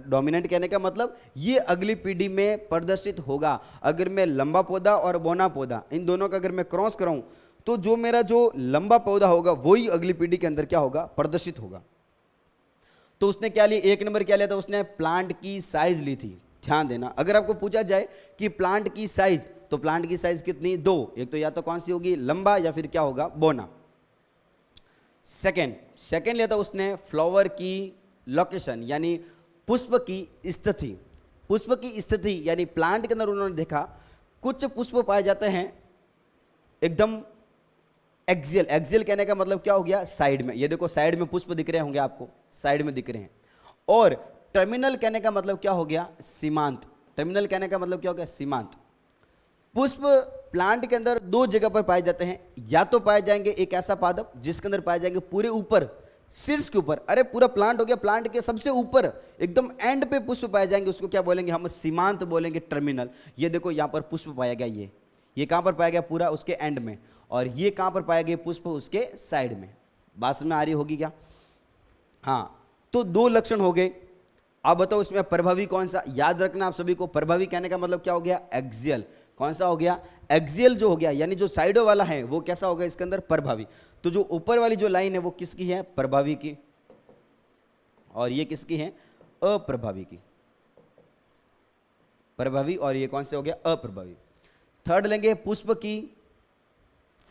डोमिनेंट कहने का मतलब ये अगली पीढ़ी में प्रदर्शित होगा। अगर मैं लंबा पौधा और बौना पौधा इन दोनों का अगर मैं क्रॉस कराऊं, तो जो मेरा जो लंबा पौधा होगा वही अगली पीढ़ी के अंदर क्या होगा, प्रदर्शित होगा। तो उसने क्या लिया, 1 नंबर क्या लिया था उसने, प्लांट की साइज ली थी। ध्यान देना, अगर आपको पूछा जाए कि प्लांट की साइज, तो प्लांट की साइज कितनी, 2। एक तो या तो कौन सी होगी, लंबा, या फिर क्या होगा, बौना। सेकेंड लिया था उसने फ्लावर की लोकेशन, यानी पुष्प की स्थिति। पुष्प की स्थिति यानी प्लांट के अंदर उन्होंने देखा कुछ पुष्प पाए जाते हैं एकदम एक्सियल। एक्सियल कहने का मतलब क्या हो गया, साइड में। ये देखो साइड में पुष्प दिख रहे होंगे आपको, साइड में दिख रहे हैं। और टर्मिनल कहने का मतलब क्या हो गया, सीमांत। टर्मिनल कहने का मतलब क्या हो गया, सीमांत। पुष्प प्लांट के अंदर 2 जगह पर पाए जाते हैं। या तो पाए जाएंगे एक ऐसा पादप जिसके अंदर पाए जाएंगे पूरे ऊपर, शीर्ष के ऊपर, अरे पूरा प्लांट हो गया, प्लांट के सबसे ऊपर एकदम एंड पे पुष्प पाए जाएंगे, उसको क्या बोलेंगे हम, सीमांत बोलेंगे, टर्मिनल। ये देखो यहां पर पुष्प पाया गया, ये कहाँ पर पाया गया? पूरा उसके एंड में। और ये कहाँ पर पाया गया पुष्प? उसके साइड में। बात समझ में आ रही होगी क्या? हाँ, तो दो लक्षण हो गए। अब बताओ इसमें प्रभावी कौन सा? याद रखना आप सभी को, प्रभावी कहने का मतलब क्या हो गया? एक्सियल। कौन सा हो गया? एक्सियल जो हो गया, यानी जो साइडों वाला है वो कैसा होगा इसके अंदर? प्रभावी। तो जो ऊपर वाली जो लाइन है वो किसकी है? प्रभावी की। और ये किसकी है? अप्रभावी की। प्रभावी और ये कौन से हो गया? अप्रभावी। थर्ड लेंगे पुष्प की,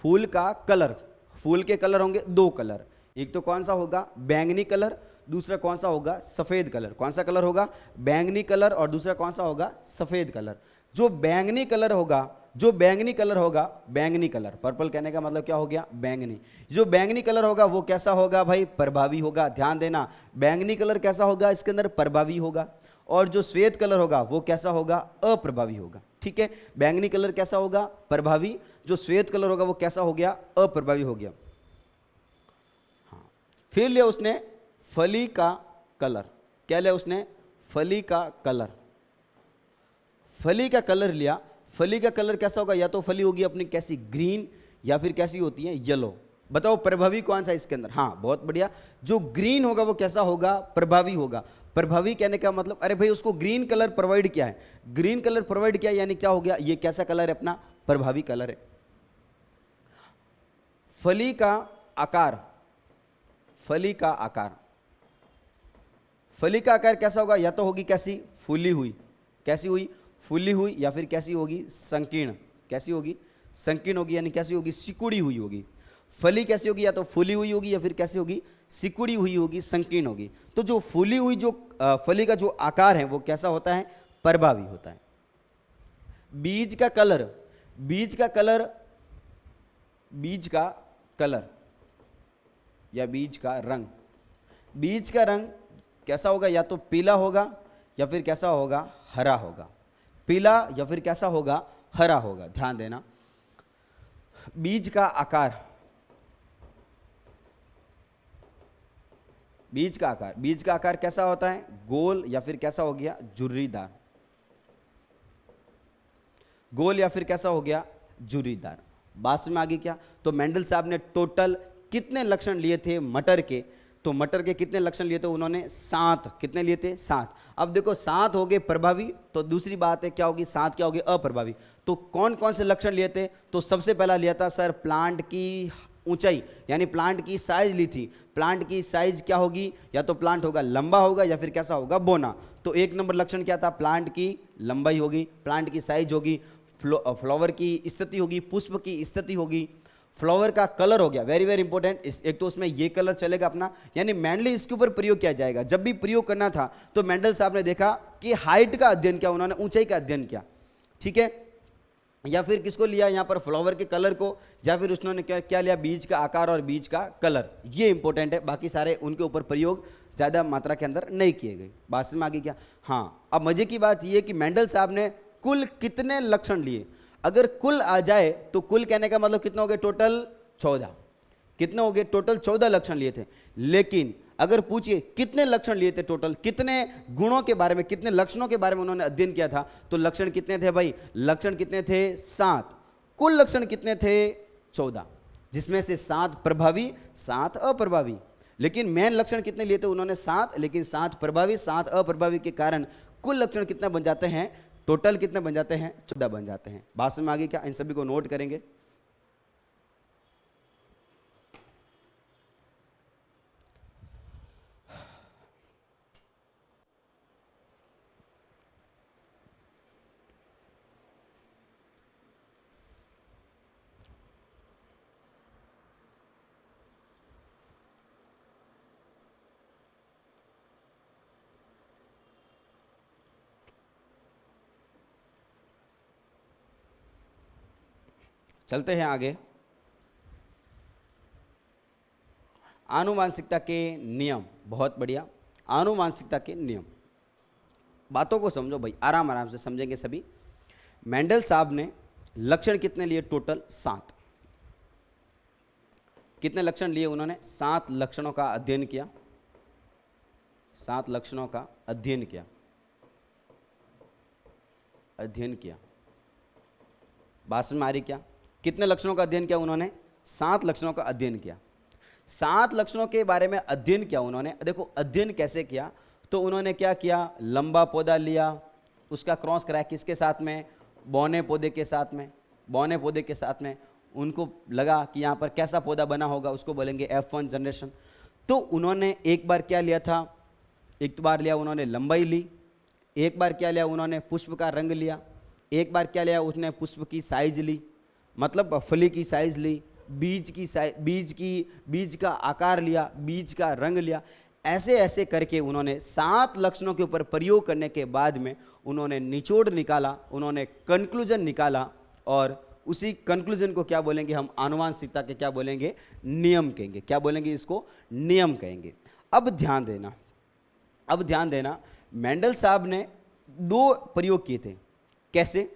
फूल का कलर। फूल के कलर होंगे दो कलर, एक तो कौन सा होगा? बैंगनी कलर, दूसरा कौन सा होगा? सफेद कलर। कौन सा कलर होगा? बैंगनी कलर। और दूसरा कौन सा होगा? सफेद कलर। जो बैंगनी कलर होगा, बैंगनी कलर, पर्पल कहने का मतलब क्या हो गया? बैंगनी। जो बैंगनी कलर होगा वो कैसा होगा भाई? प्रभावी होगा। ध्यान देना, बैंगनी कलर कैसा होगा? इसके अंदर प्रभावी होगा। और जो श्वेत कलर होगा वो कैसा होगा? अप्रभावी होगा। ठीक है, बैंगनी कलर कैसा होगा? प्रभावी। जो श्वेत कलर होगा वो कैसा हो गया? अप्रभावी हो गया। हाँ, फिर लिया उसने फली का कलर। क्या लिया उसने? फली का कलर। फली का कलर लिया। फली का कलर कैसा होगा? या तो फली होगी अपनी कैसी? ग्रीन, या फिर कैसी होती है? येलो। बताओ प्रभावी कौन सा इसके अंदर? हाँ, बहुत बढ़िया। जो ग्रीन होगा वो कैसा होगा? प्रभावी होगा। प्रभावी कहने का मतलब, अरे भाई उसको ग्रीन कलर प्रोवाइड किया है, ग्रीन कलर प्रोवाइड किया यानी क्या हो गया? ये कैसा कलर है? अपना प्रभावी कलर है। फली का आकार, फली का आकार, फली का आकार कैसा होगा? या तो होगी कैसी? फूली हुई। कैसी हुई? फूली हुई। या फिर कैसी होगी? संकीर्ण। कैसी होगी? संकीर्ण होगी, यानी कैसी होगी? सिकुड़ी हुई होगी। फली कैसी होगी? या तो फूली हुई होगी या फिर कैसी होगी? सिकुड़ी हुई होगी, संकीर्ण होगी। तो जो फूली हुई जो फली का जो आकार है वो कैसा होता है? प्रभावी होता है। बीज का कलर, बीज का कलर, बीज का कलर या बीज का रंग, बीज का रंग कैसा होगा? या तो पीला होगा या फिर कैसा होगा? हरा होगा। पीला या फिर कैसा होगा? हरा होगा। ध्यान देना। बीज का आकार, बीज का आकार, बीज का आकार कैसा होता है? गोल या फिर कैसा हो गया? झुर्रीदार। गोल या फिर कैसा हो गया? झुर्रीदार। बात में आ गई क्या? तो मेंडल साहब ने टोटल कितने लक्षण लिए थे मटर के? तो मटर के कितने लक्षण लिए थे उन्होंने? 7। कितने लिए थे? 7। अब देखो 7 हो गए प्रभावी, तो दूसरी बात है क्या होगी? 7 क्या होगी? अप्रभावी। तो कौन कौन से लक्षण लिए थे? तो सबसे पहला लिया था सर प्लांट की ऊंचाई, यानी प्लांट की साइज ली थी। प्लांट की साइज क्या होगी? या तो प्लांट होगा लंबा होगा या फिर कैसा होगा? बोना। तो 1 नंबर लक्षण क्या था? प्लांट की लंबाई होगी, प्लांट की साइज होगी, फ्लावर की स्थिति होगी, पुष्प की स्थिति होगी, फ्लावर का कलर हो गया, वेरी वेरी इंपॉर्टेंट। एक तो उसमें ये कलर चलेगा अपना, यानी मेनली इसके ऊपर प्रयोग किया जाएगा। जब भी प्रयोग करना था तो मेंडल साहब ने देखा कि हाइट का अध्ययन किया, उन्होंने ऊंचाई का अध्ययन किया। ठीक है, या फिर किसको लिया यहाँ पर? फ्लावर के कलर को, या फिर उसने क्या लिया? बीज का आकार और बीज का कलर। ये इंपॉर्टेंट है, बाकी सारे उनके ऊपर प्रयोग ज़्यादा मात्रा के अंदर नहीं किए गए। बात में आगे क्या? हाँ, अब मजे की बात यह कि मेंडल साहब ने कुल कितने लक्षण लिए? अगर कुल आ जाए तो कुल कहने का मतलब कितने हो गए? टोटल 14। कितने हो गए? टोटल 14 लक्षण लिए थे। लेकिन अगर पूछिए कितने लक्षण लिए थे टोटल, कितने गुणों के बारे में, कितने लक्षणों के बारे में उन्होंने अध्ययन किया था, तो लक्षण कितने थे भाई? लक्षण कितने थे? 7। कुल लक्षण कितने थे? 14, जिसमें से 7 प्रभावी, 7 अप्रभावी। लेकिन मेन लक्षण कितने लिए थे उन्होंने? 7, लेकिन 7 प्रभावी, 7 अप्रभावी के कारण कुल लक्षण कितने बन जाते हैं? टोटल कितने बन जाते हैं? 14 बन जाते हैं। बात में आगे क्या? इन सभी को नोट करेंगे। चलते हैं आगे। आनुवांशिकता के नियम, बहुत बढ़िया। आनुवांशिकता के नियम, बातों को समझो भाई, आराम आराम से समझेंगे सभी। मेंडल साहब ने लक्षण कितने लिए? टोटल 7। कितने लक्षण लिए उन्होंने? 7 लक्षणों का अध्ययन किया। 7 लक्षणों का अध्ययन किया, अध्ययन किया। बात समझ में आ रही क्या? कितने लक्षणों का अध्ययन किया उन्होंने? 7 लक्षणों का अध्ययन किया। 7 लक्षणों के बारे में अध्ययन किया उन्होंने। देखो अध्ययन कैसे किया, तो उन्होंने क्या किया, लंबा पौधा लिया, उसका क्रॉस कराया किसके साथ में? बौने पौधे के साथ में। बौने पौधे के साथ में उनको लगा कि यहाँ पर कैसा पौधा बना होगा, उसको बोलेंगे F1 जनरेशन। तो उन्होंने एक बार क्या लिया था, एक बार लिया उन्होंने लंबाई ली, एक बार क्या लिया उन्होंने पुष्प का रंग लिया, एक बार क्या लिया उसने पुष्प की साइज ली, मतलब फली की साइज ली, बीज का आकार लिया, बीज का रंग लिया। ऐसे ऐसे करके उन्होंने 7 लक्षणों के ऊपर प्रयोग करने के बाद में उन्होंने निचोड़ निकाला, उन्होंने कंक्लूजन निकाला, और उसी कंक्लूजन को क्या बोलेंगे हम? आनुवांशिकता के क्या बोलेंगे? नियम कहेंगे। क्या बोलेंगे इसको? नियम कहेंगे। अब ध्यान देना, मेंडल साहब ने 2 प्रयोग किए थे। कैसे?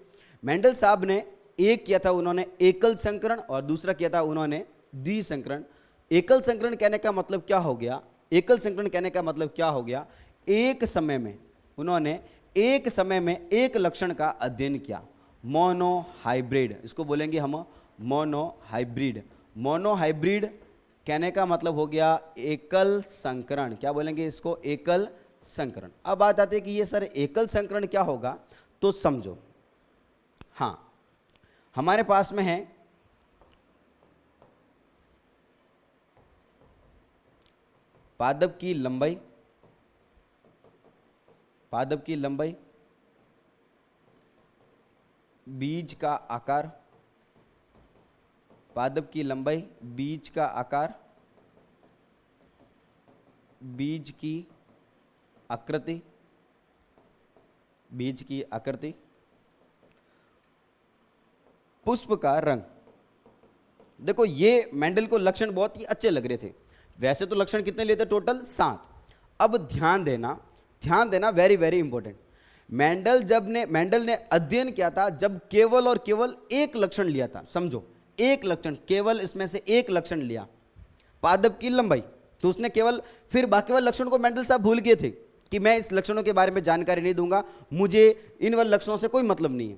मेंडल साहब ने एक किया था उन्होंने एकल संकरण, और दूसरा किया था उन्होंने द्विसंकरण। एकल संकरण कहने का मतलब क्या हो गया? एकल संकरण कहने का मतलब क्या हो गया? एक समय में उन्होंने एक लक्षण का अध्ययन किया, मोनोहाइब्रिड, इसको बोलेंगे हम मोनोहाइब्रिड। मोनोहाइब्रिड कहने का मतलब हो गया एकल संकरण। क्या बोलेंगे इसको? एकल संकरण। अब बात आती है कि ये सर एकल संकरण क्या होगा, तो समझो। हाँ, हमारे पास में है पादप की लंबाई, बीज का आकार, पादप की लंबाई, बीज का आकार, बीज की आकृति, पुष्प का रंग। देखो ये मेंडल को लक्षण बहुत ही अच्छे लग रहे थे। वैसे तो लक्षण कितने लिए थे? टोटल 7। अब ध्यान देना, वेरी वेरी इंपॉर्टेंट। मेंडल ने अध्ययन किया था जब केवल और केवल एक लक्षण लिया था। समझो, एक लक्षण, केवल इसमें से एक लक्षण लिया, पादप की लंबाई। तो उसने केवल, फिर बाकी वाले लक्षण को मेंडल साहब भूल गए थे कि मैं इस लक्षणों के बारे में जानकारी नहीं दूंगा, मुझे इन वाले लक्षणों से कोई मतलब नहीं है।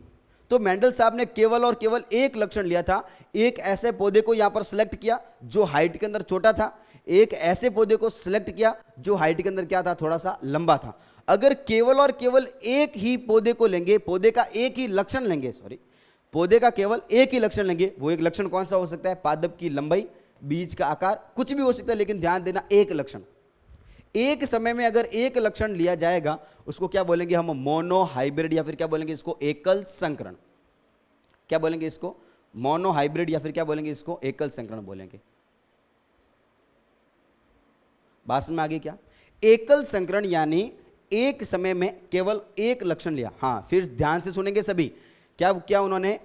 तो मेंडल साहब ने केवल और केवल एक लक्षण लिया था। एक ऐसे पौधे को यहां पर सिलेक्ट किया जो हाइट के अंदर छोटा था, एक ऐसे पौधे को सिलेक्ट किया जो हाइट के अंदर क्या था? थोड़ा सा लंबा था। अगर केवल और केवल एक ही पौधे को लेंगे, पौधे का एक ही लक्षण लेंगे, पौधे का केवल एक ही लक्षण लेंगे, वो एक लक्षण कौन सा हो सकता है? पादप की लंबाई, बीज का आकार, कुछ भी हो सकता है, लेकिन ध्यान देना एक लक्षण। एक समय में अगर एक लक्षण लिया जाएगा उसको क्या बोलेंगे हम? मोनोहाइब्रिड, या फिर क्या बोलेंगे इसको? एकल संकरण। क्या बोलेंगे इसको? मोनोहाइब्रिड, या फिर क्या बोलेंगे इसको? एकल संकरण बोलेंगे। बात में आ गई क्या? एकल संकरण यानी एक समय में केवल एक लक्षण लिया। हाँ, फिर ध्यान से सुनेंगे सभी। क्या क्या उन्होंने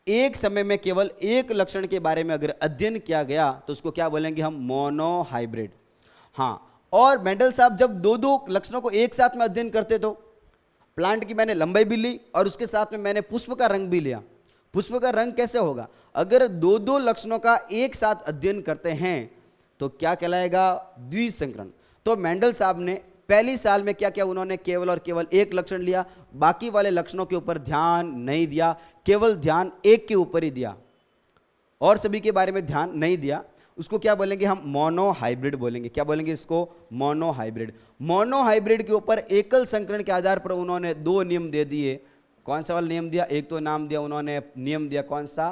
एक समय में केवल एक लक्षण के बारे में अगर अध्ययन किया गया तो उसको क्या बोलेंगे हम? मोनोहाइब्रिड। हाँ, और मेंडल साहब जब 2-2 लक्षणों को एक साथ में अध्ययन करते, तो प्लांट की मैंने लंबाई भी ली और उसके साथ में मैंने पुष्प का रंग भी लिया। पुष्प का रंग कैसे होगा? अगर 2-2 लक्षणों का एक साथ अध्ययन करते हैं तो क्या कहलाएगा? द्विसंकरण। तो मेंडल साहब ने पहली साल में क्या किया? उन्होंने केवल और केवल एक लक्षण लिया, बाकी वाले लक्षणों के ऊपर ध्यान नहीं दिया, केवल ध्यान एक के ऊपर ही दिया और सभी के बारे में ध्यान नहीं दिया। उसको क्या बोलेंगे हम? मोनोहाइब्रिड बोलेंगे। क्या बोलेंगे इसको? मोनोहाइब्रिड। मोनोहाइब्रिड के ऊपर एकल संकरण के आधार पर उन्होंने 2 नियम दे दिए। कौन सा वाला नियम दिया? एक तो नाम दिया उन्होंने, नियम दिया कौन सा?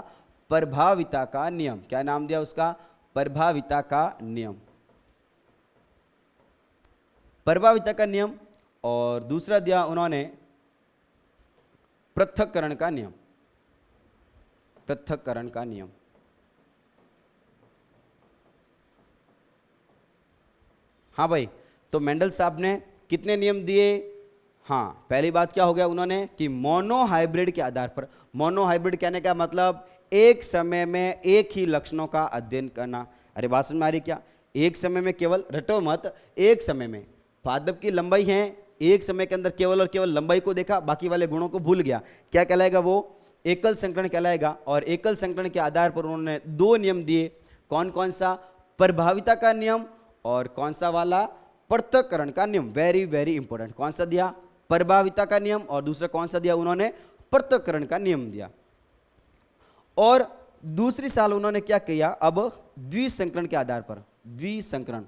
प्रभाविता का नियम। क्या नाम दिया उसका? प्रभाविता का नियम। प्रभाविता का नियम। और दूसरा दिया उन्होंने पृथक्करण का नियम। पृथक्करण का नियम। हाँ भाई, तो मेंडल साहब ने कितने नियम दिए? हाँ, पहली बात क्या हो गया उन्होंने कि मोनोहाइब्रिड के आधार पर। मोनोहाइब्रिड कहने का मतलब एक समय में एक ही लक्षणों का अध्ययन करना। अरे बात समझ में आ रही क्या? एक समय में केवल, रटो मत, एक समय में पादप की लंबाई है, एक समय के अंदर केवल और केवल लंबाई को देखा, बाकी वाले गुणों को भूल गया। क्या कहलाएगा वो? एकल संकरण कहलाएगा। और एकल संकरण के आधार पर उन्होंने 2 नियम दिए। कौन कौन सा? प्रभाविता का नियम और कौन सा वाला? पृथक्करण का नियम। Very very important. कौन सा दिया? प्रभाविता का नियम और दूसरा कौन सा दिया उन्होंने? पृथक्करण का नियम दिया। और दूसरी साल उन्होंने क्या किया, अब द्विसंकरण के आधार पर, द्विसंकरण,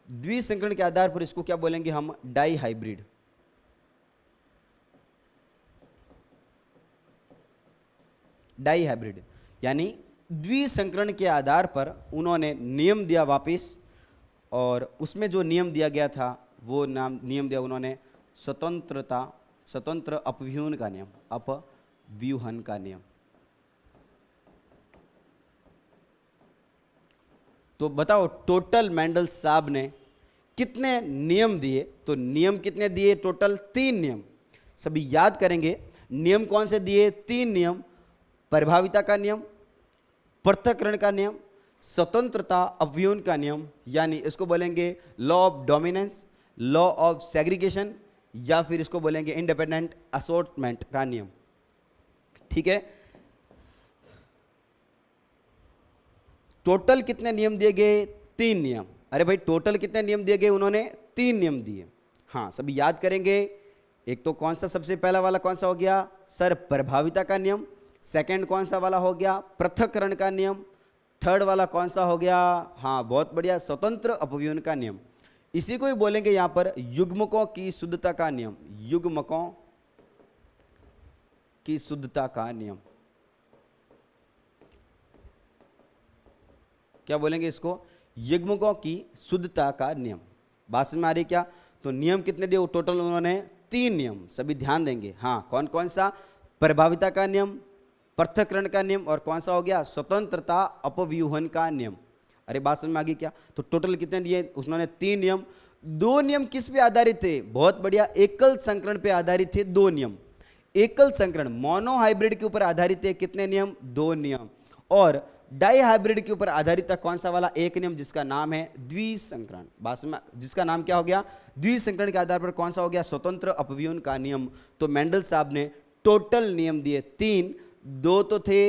द्विसंकरण के आधार पर इसको क्या बोलेंगे हम, डाई हाइब्रिड। डाई हाइब्रिड यानी द्विसंकरण के आधार पर उन्होंने नियम दिया वापिस, और उसमें जो नियम दिया गया था वो नियम दिया उन्होंने स्वतंत्र अपव्यूहन का नियम, अपव्यूहन का नियम। तो बताओ टोटल मेंडल साहब ने कितने नियम दिए, तो नियम कितने दिए टोटल, 3 नियम। सभी याद करेंगे नियम कौन से दिए, 3 नियम, प्रभाविता का नियम, पृथक्करण का नियम, स्वतंत्रता अपव्यूहन का नियम, यानी इसको बोलेंगे law of dominance, law of segregation, या फिर इसको बोलेंगे इंडिपेंडेंट असॉर्टमेंट का नियम। ठीक है, टोटल कितने नियम दिए गए, 3 नियम। अरे भाई टोटल कितने नियम दिए गए, उन्होंने 3 नियम दिए। हाँ सभी याद करेंगे, एक तो कौन सा सबसे पहला वाला कौन सा हो गया सर, प्रभाविता का नियम, सेकंड कौन सा वाला हो गया, पृथक्करण का नियम, थर्ड वाला कौन सा हो गया, हाँ बहुत बढ़िया, स्वतंत्र अपव्यूहन का नियम। इसी को ही बोलेंगे यहां पर युग्मकों की शुद्धता का नियम, युग्मकों की शुद्धता का नियम। क्या बोलेंगे इसको, युग्मकों की शुद्धता का नियम। बात समझ में आ रही क्या, तो नियम कितने दिए टोटल, उन्होंने 3 नियम, सभी ध्यान देंगे। हाँ कौन कौन सा, प्रभाविता का नियम, पृथक्करण का नियम, और कौन सा हो गया, स्वतंत्रता अपव्यूहन का नियम। अरे बात समझ में आ गई क्या, तो टोटल कितने दिए उन्होंने, 3 नियम। 2 नियम किस पे आधारित थे, बहुत बढ़िया, एकल संकरण पे आधारित थे 2 नियम। एकल संकरण मोनो हाइब्रिड के ऊपर आधारित है कितने नियम, 2 नियम। और डाई हाइब्रिड के ऊपर आधारित था कौन सा वाला, 1 नियम, जिसका नाम है द्विसंकरण। बात में, जिसका नाम क्या हो गया, द्विसंकरण के आधार पर कौन सा हो गया, स्वतंत्र अपव्यूहन का नियम। तो मेंडल साहब ने टोटल नियम दिए 3, 2 तो थे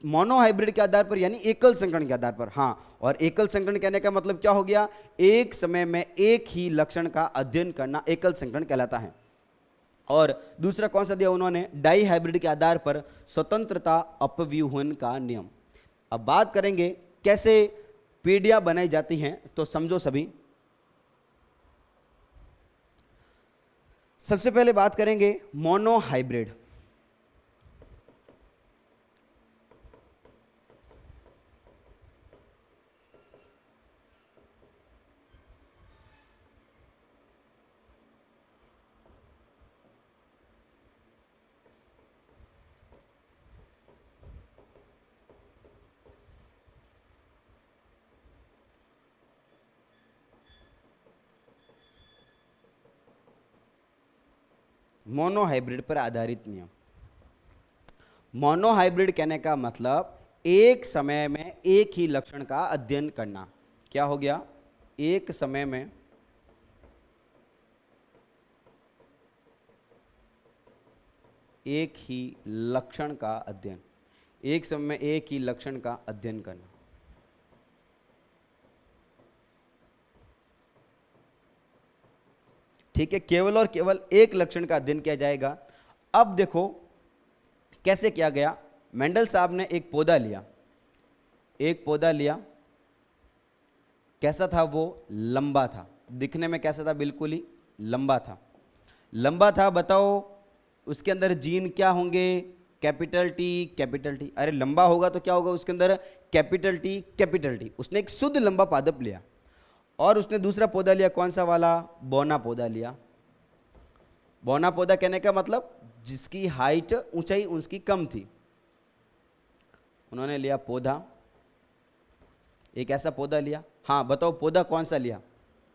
मोनो हाइब्रिड के आधार पर यानी एकल संकरण के आधार पर। हाँ, और एकल संकरण कहने का मतलब क्या हो गया, एक समय में एक ही लक्षण का अध्ययन करना एकल संकरण कहलाता है। और दूसरा कौन सा दिया उन्होंने, डाई हाइब्रिड के आधार पर स्वतंत्रता अपव्यूहन का नियम। अब बात करेंगे कैसे पीढ़ियां बनाई जाती हैं, तो समझो सभी। सबसे पहले बात करेंगे मोनो हाइब्रिड। मोनो हाइब्रिड पर आधारित नियम। मोनो हाइब्रिड कहने का मतलब एक समय में एक ही लक्षण का अध्ययन करना। क्या हो गया, एक समय में एक ही लक्षण का अध्ययन, एक समय में एक ही लक्षण का अध्ययन करना। ठीक है, केवल और केवल एक लक्षण का अध्ययन किया जाएगा। अब देखो कैसे किया गया, मेंडल साहब ने एक पौधा लिया, एक पौधा लिया, कैसा था वो, लंबा था, दिखने में कैसा था, बिल्कुल ही लंबा था। लंबा था, बताओ उसके अंदर जीन क्या होंगे, कैपिटल टी कैपिटल टी। अरे लंबा होगा तो क्या होगा उसके अंदर, कैपिटल टी कैपिटल टी। उसने एक शुद्ध लंबा पादप लिया, और उसने दूसरा पौधा लिया, कौन सा वाला, बौना पौधा लिया। बौना पौधा कहने का मतलब जिसकी हाइट, ऊंचाई उसकी कम थी। उन्होंने लिया पौधा, एक ऐसा पौधा लिया। हाँ बताओ पौधा कौन सा लिया,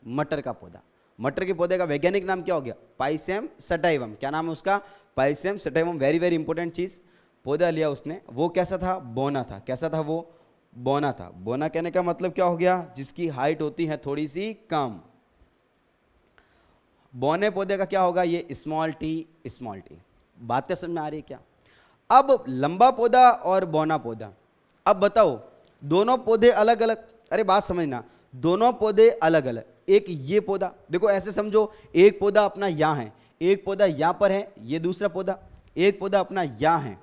मटर का पौधा। मटर के पौधे का वैज्ञानिक नाम क्या हो गया, पाइसेम सटाइवम। क्या नाम है उसका, पाइसेम सटाइवम। वेरी वेरी इंपॉर्टेंट चीज। पौधा लिया उसने, वो कैसा था, बौना था। कैसा था वो, बौना था। बौना कहने का मतलब क्या हो गया, जिसकी हाइट होती है थोड़ी सी कम। बौने पौधे का क्या होगा, ये स्मॉल टी स्मॉल टी। बातें समझ में आ रही है क्या। अब लंबा पौधा और बौना पौधा, अब बताओ दोनों पौधे अलग अलग, अरे बात समझना, दोनों पौधे अलग अलग, एक ये पौधा, देखो ऐसे समझो, एक पौधा अपना यहाँ है, एक पौधा यहाँ पर है, ये दूसरा पौधा, एक पौधा अपना यहाँ है।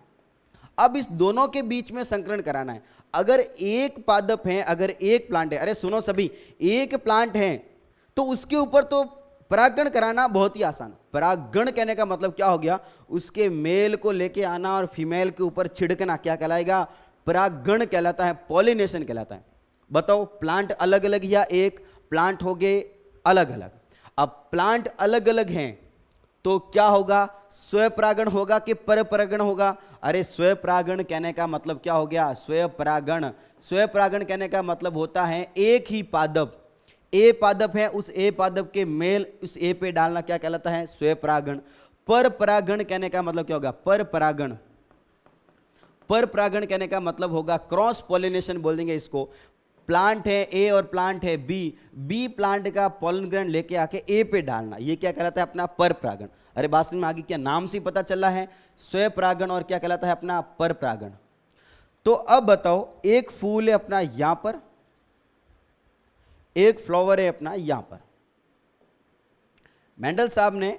अब इस दोनों के बीच में संकरण कराना है। अगर एक पादप है, अगर एक प्लांट है, अरे सुनो सभी, एक प्लांट है तो उसके ऊपर तो परागण कराना बहुत ही आसान। परागण कहने का मतलब क्या हो गया, उसके मेल को लेके आना और फीमेल के ऊपर छिड़कना, क्या कहलाएगा, परागण कहलाता है, पॉलिनेशन कहलाता है। बताओ, प्लांट अलग अलग या एक प्लांट हो गए अलग अलग। अब प्लांट अलग अलग हैं तो क्या होगा, स्वपरागण होगा कि परपरागण होगा? अरे स्वपरागण कहने का मतलब क्या हो गया, स्वपरागण। स्वपरागण कहने का मतलब होता है एक ही पादप, ए पादप है, उस ए पादप के मेल उस ए पे डालना, क्या कहलाता है, स्वपरागण। परपरागण कहने का मतलब क्या होगा, परपरागण। परपरागण कहने का मतलब होगा क्रॉस पॉलिनेशन बोल देंगे इसको। प्लांट है ए और प्लांट है बी, बी प्लांट का पॉलन ग्रैंड लेके आके ए पे डालना, ये क्या कहलाता है, अपना परपरागण। अरे बात में आगे क्या नाम से पता चला है, स्वपरागण, और क्या कहलाता है, अपना परपरागण। तो अब बताओ, एक फूल है अपना यहां पर, एक फ्लावर है अपना यहां पर। मेंडल साहब ने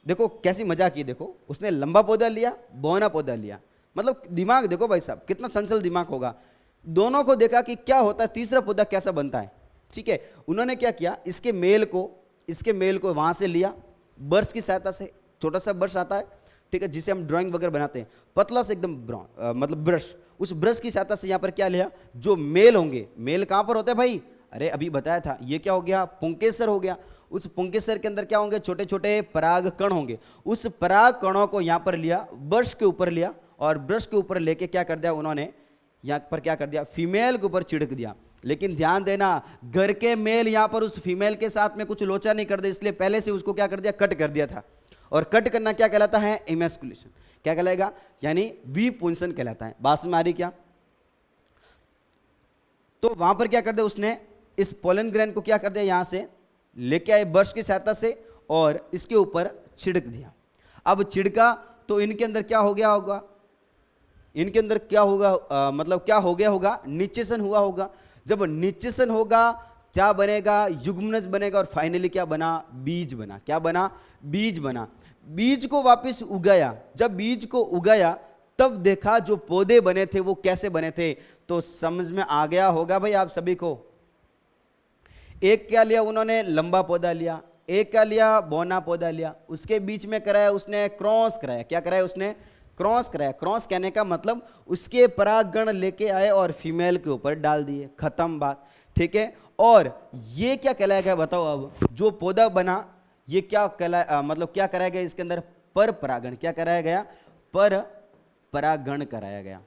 देखो कैसी मजा की, देखो उसने लंबा पौधा लिया, बौना पौधा लिया, मतलब दिमाग देखो भाई साहब, कितना चंचल दिमाग होगा। दोनों को देखा कि क्या होता है, तीसरा पौधा कैसा बनता है, ठीक है। उन्होंने क्या किया, इसके मेल को वहां से लिया, ब्रश की सहायता से, छोटा सा ब्रश आता है, ठीक है, जिसे हम ड्राइंग वगैरह बनाते हैं, पतला से एकदम मतलब ब्रश, उस ब्रश की सहायता से यहाँ पर क्या लिया, जो मेल होंगे, मेल कहाँ पर होते हैं भाई, अरे अभी बताया था, ये क्या हो गया, पुंकेसर हो गया। उस पुंकेसर के अंदर क्या होंगे, छोटे छोटे पराग कण होंगे। उस पराग कणों को यहाँ पर लिया, ब्रश के ऊपर लिया, और ब्रश के ऊपर लेके क्या कर दिया उन्होंने, यहाँ पर क्या कर दिया, फीमेल के ऊपर छिड़क दिया। लेकिन ध्यान देना, घर के मेल यहाँ पर उस फीमेल के साथ में कुछ लोचा नहीं कर दे, इसलिए पहले से उसको क्या कर दिया, कट कर दिया था। और कट करना क्या कहलाता है, इमैस्कुलेशन। क्या कहलाएगा, यानी विपुंसन कहलाता है। बात में आ रही क्या? तो वहां पर क्या कर दिया उसने, इस पोलन ग्रैंड को क्या कर दिया, यहां से लेके आए ब्रश की सहायता से और इसके ऊपर छिड़क दिया। अब छिड़का तो इनके अंदर क्या हो गया होगा, इनके अंदर क्या होगा, मतलब क्या हो गया होगा, निश्चेषण हुआ होगा। जब निश्चेषण होगा क्या बनेगा, युग्मनज बनेगा, और फाइनली क्या बना, बीज बना। क्या बना, बीज बना। बीज को वापस उगाया, जब बीज को उगाया तब देखा जो पौधे बने थे वो कैसे बने थे, तो समझ में आ गया होगा भाई आप सभी को। एक क्या लिया उन्होंने, लंबा पौधा लिया, एक क्या लिया, बौना पौधा लिया, उसके बीच में कराया उसने क्रॉस कराया। क्या कराया उसने, क्रॉस कराया। क्रॉस कहने का मतलब उसके परागण लेके आए और फीमेल के ऊपर डाल दिए, खत्म बात, ठीक है। और ये क्या कहलाया गया बताओ, अब जो पौधा बना ये क्या कहलाया, मतलब क्या कराया गया इसके अंदर, पर परागण। क्या कराया गया, पर परागण कराया गया।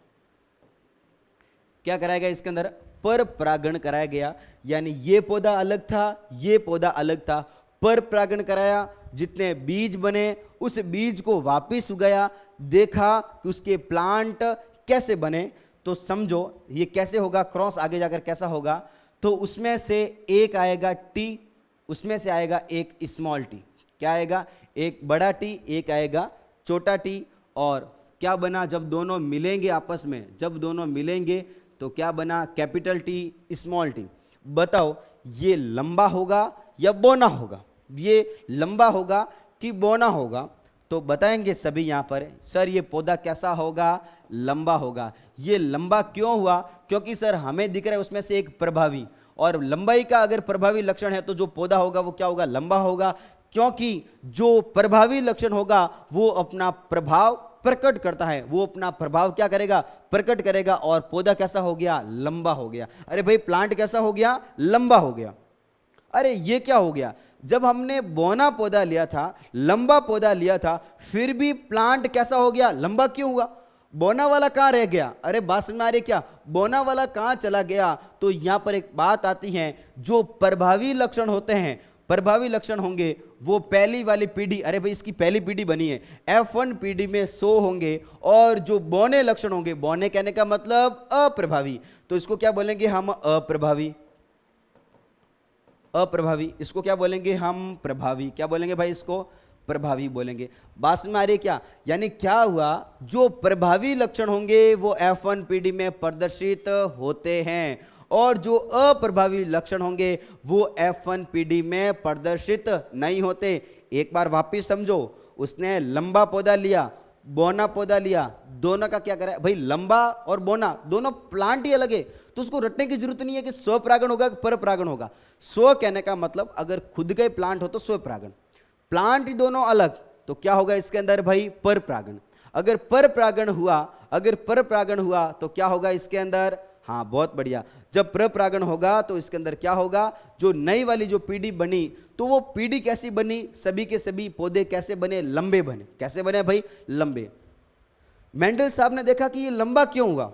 क्या कराया गया इसके अंदर, पर परागण कराया गया। यानी ये पौधा अलग था, ये पौधा अलग था, पर परागण कराया, जितने बीज बने उस बीज को वापिस उगाया, देखा कि उसके प्लांट कैसे बने। तो समझो ये कैसे होगा, क्रॉस आगे जाकर कैसा होगा, तो उसमें से एक आएगा टी, उसमें से आएगा एक स्मॉल टी। क्या आएगा, एक बड़ा टी, एक आएगा छोटा टी। और क्या बना, जब दोनों मिलेंगे आपस में, जब दोनों मिलेंगे तो क्या बना, कैपिटल टी, स्मॉल टी। बताओ ये लंबा होगा या बौना होगा, ये लंबा होगा कि बौना होगा? तो बताएंगे सभी यहाँ पर, सर ये पौधा कैसा होगा, लंबा होगा। ये लंबा क्यों हुआ, क्योंकि सर हमें दिख रहा है उसमें से एक प्रभावी, और लंबाई का अगर प्रभावी लक्षण है तो जो पौधा होगा वो क्या होगा, लंबा होगा। क्योंकि जो प्रभावी लक्षण होगा वो अपना प्रभाव प्रकट करता है, वो अपना प्रभाव क्या करेगा, प्रकट करेगा, और पौधा कैसा हो गया, लंबा हो गया। अरे भाई प्लांट कैसा हो गया, लंबा हो गया। अरे ये क्या हो गया, जब हमने बौना पौधा लिया था, लंबा पौधा लिया था, फिर भी प्लांट कैसा हो गया, लंबा क्यों हुआ? बौना वाला कहां रह गया? अरे बात समझ में आ रही क्या, बौना वाला कहां चला गया? तो यहां पर एक बात आती है, जो प्रभावी लक्षण होते हैं, प्रभावी लक्षण होंगे वो पहली वाली पीढ़ी, अरे भाई इसकी पहली पीढ़ी बनी है, F1 पीढ़ी में 100 होंगे, और जो बौने लक्षण होंगे, बौने कहने का मतलब अप्रभावी, तो इसको क्या बोलेंगे हम, अप्रभावी। अप्रभावी, इसको क्या बोलेंगे हम, प्रभावी। क्या बोलेंगे भाई, इसको प्रभावी बोलेंगे। बात में आ रही है क्या? यानी क्या हुआ, जो प्रभावी लक्षण होंगे वो F1 पीढ़ी में प्रदर्शित होते हैं, और जो अप्रभावी लक्षण होंगे वो F1PD में प्रदर्शित नहीं होते। एक बार वापिस समझो, उसने लंबा पौधा लिया, बोना पौधा लिया, दोनों का क्या करा भाई, लंबा और बोना दोनों प्लांट ही अलग है, तो उसको रटने की जरूरत नहीं है कि स्वपरागण होगा कि परपरागण होगा। स्व कहने का मतलब अगर खुद का ही प्लांट हो तो स्वपरागण, प्लांट ही दोनों अलग तो क्या होगा इसके अंदर भाई, परपरागण। अगर परपरागण हुआ तो क्या होगा इसके अंदर, हाँ बहुत बढ़िया, जब परपरागण होगा तो इसके अंदर क्या होगा, जो नई वाली जो पीढ़ी बनी तो वो पीढ़ी कैसी बनी, सभी के सभी पौधे कैसे बने, लंबे बने। कैसे बने भाई, लंबे। मेंडल साहब ने देखा कि ये लंबा क्यों हुआ,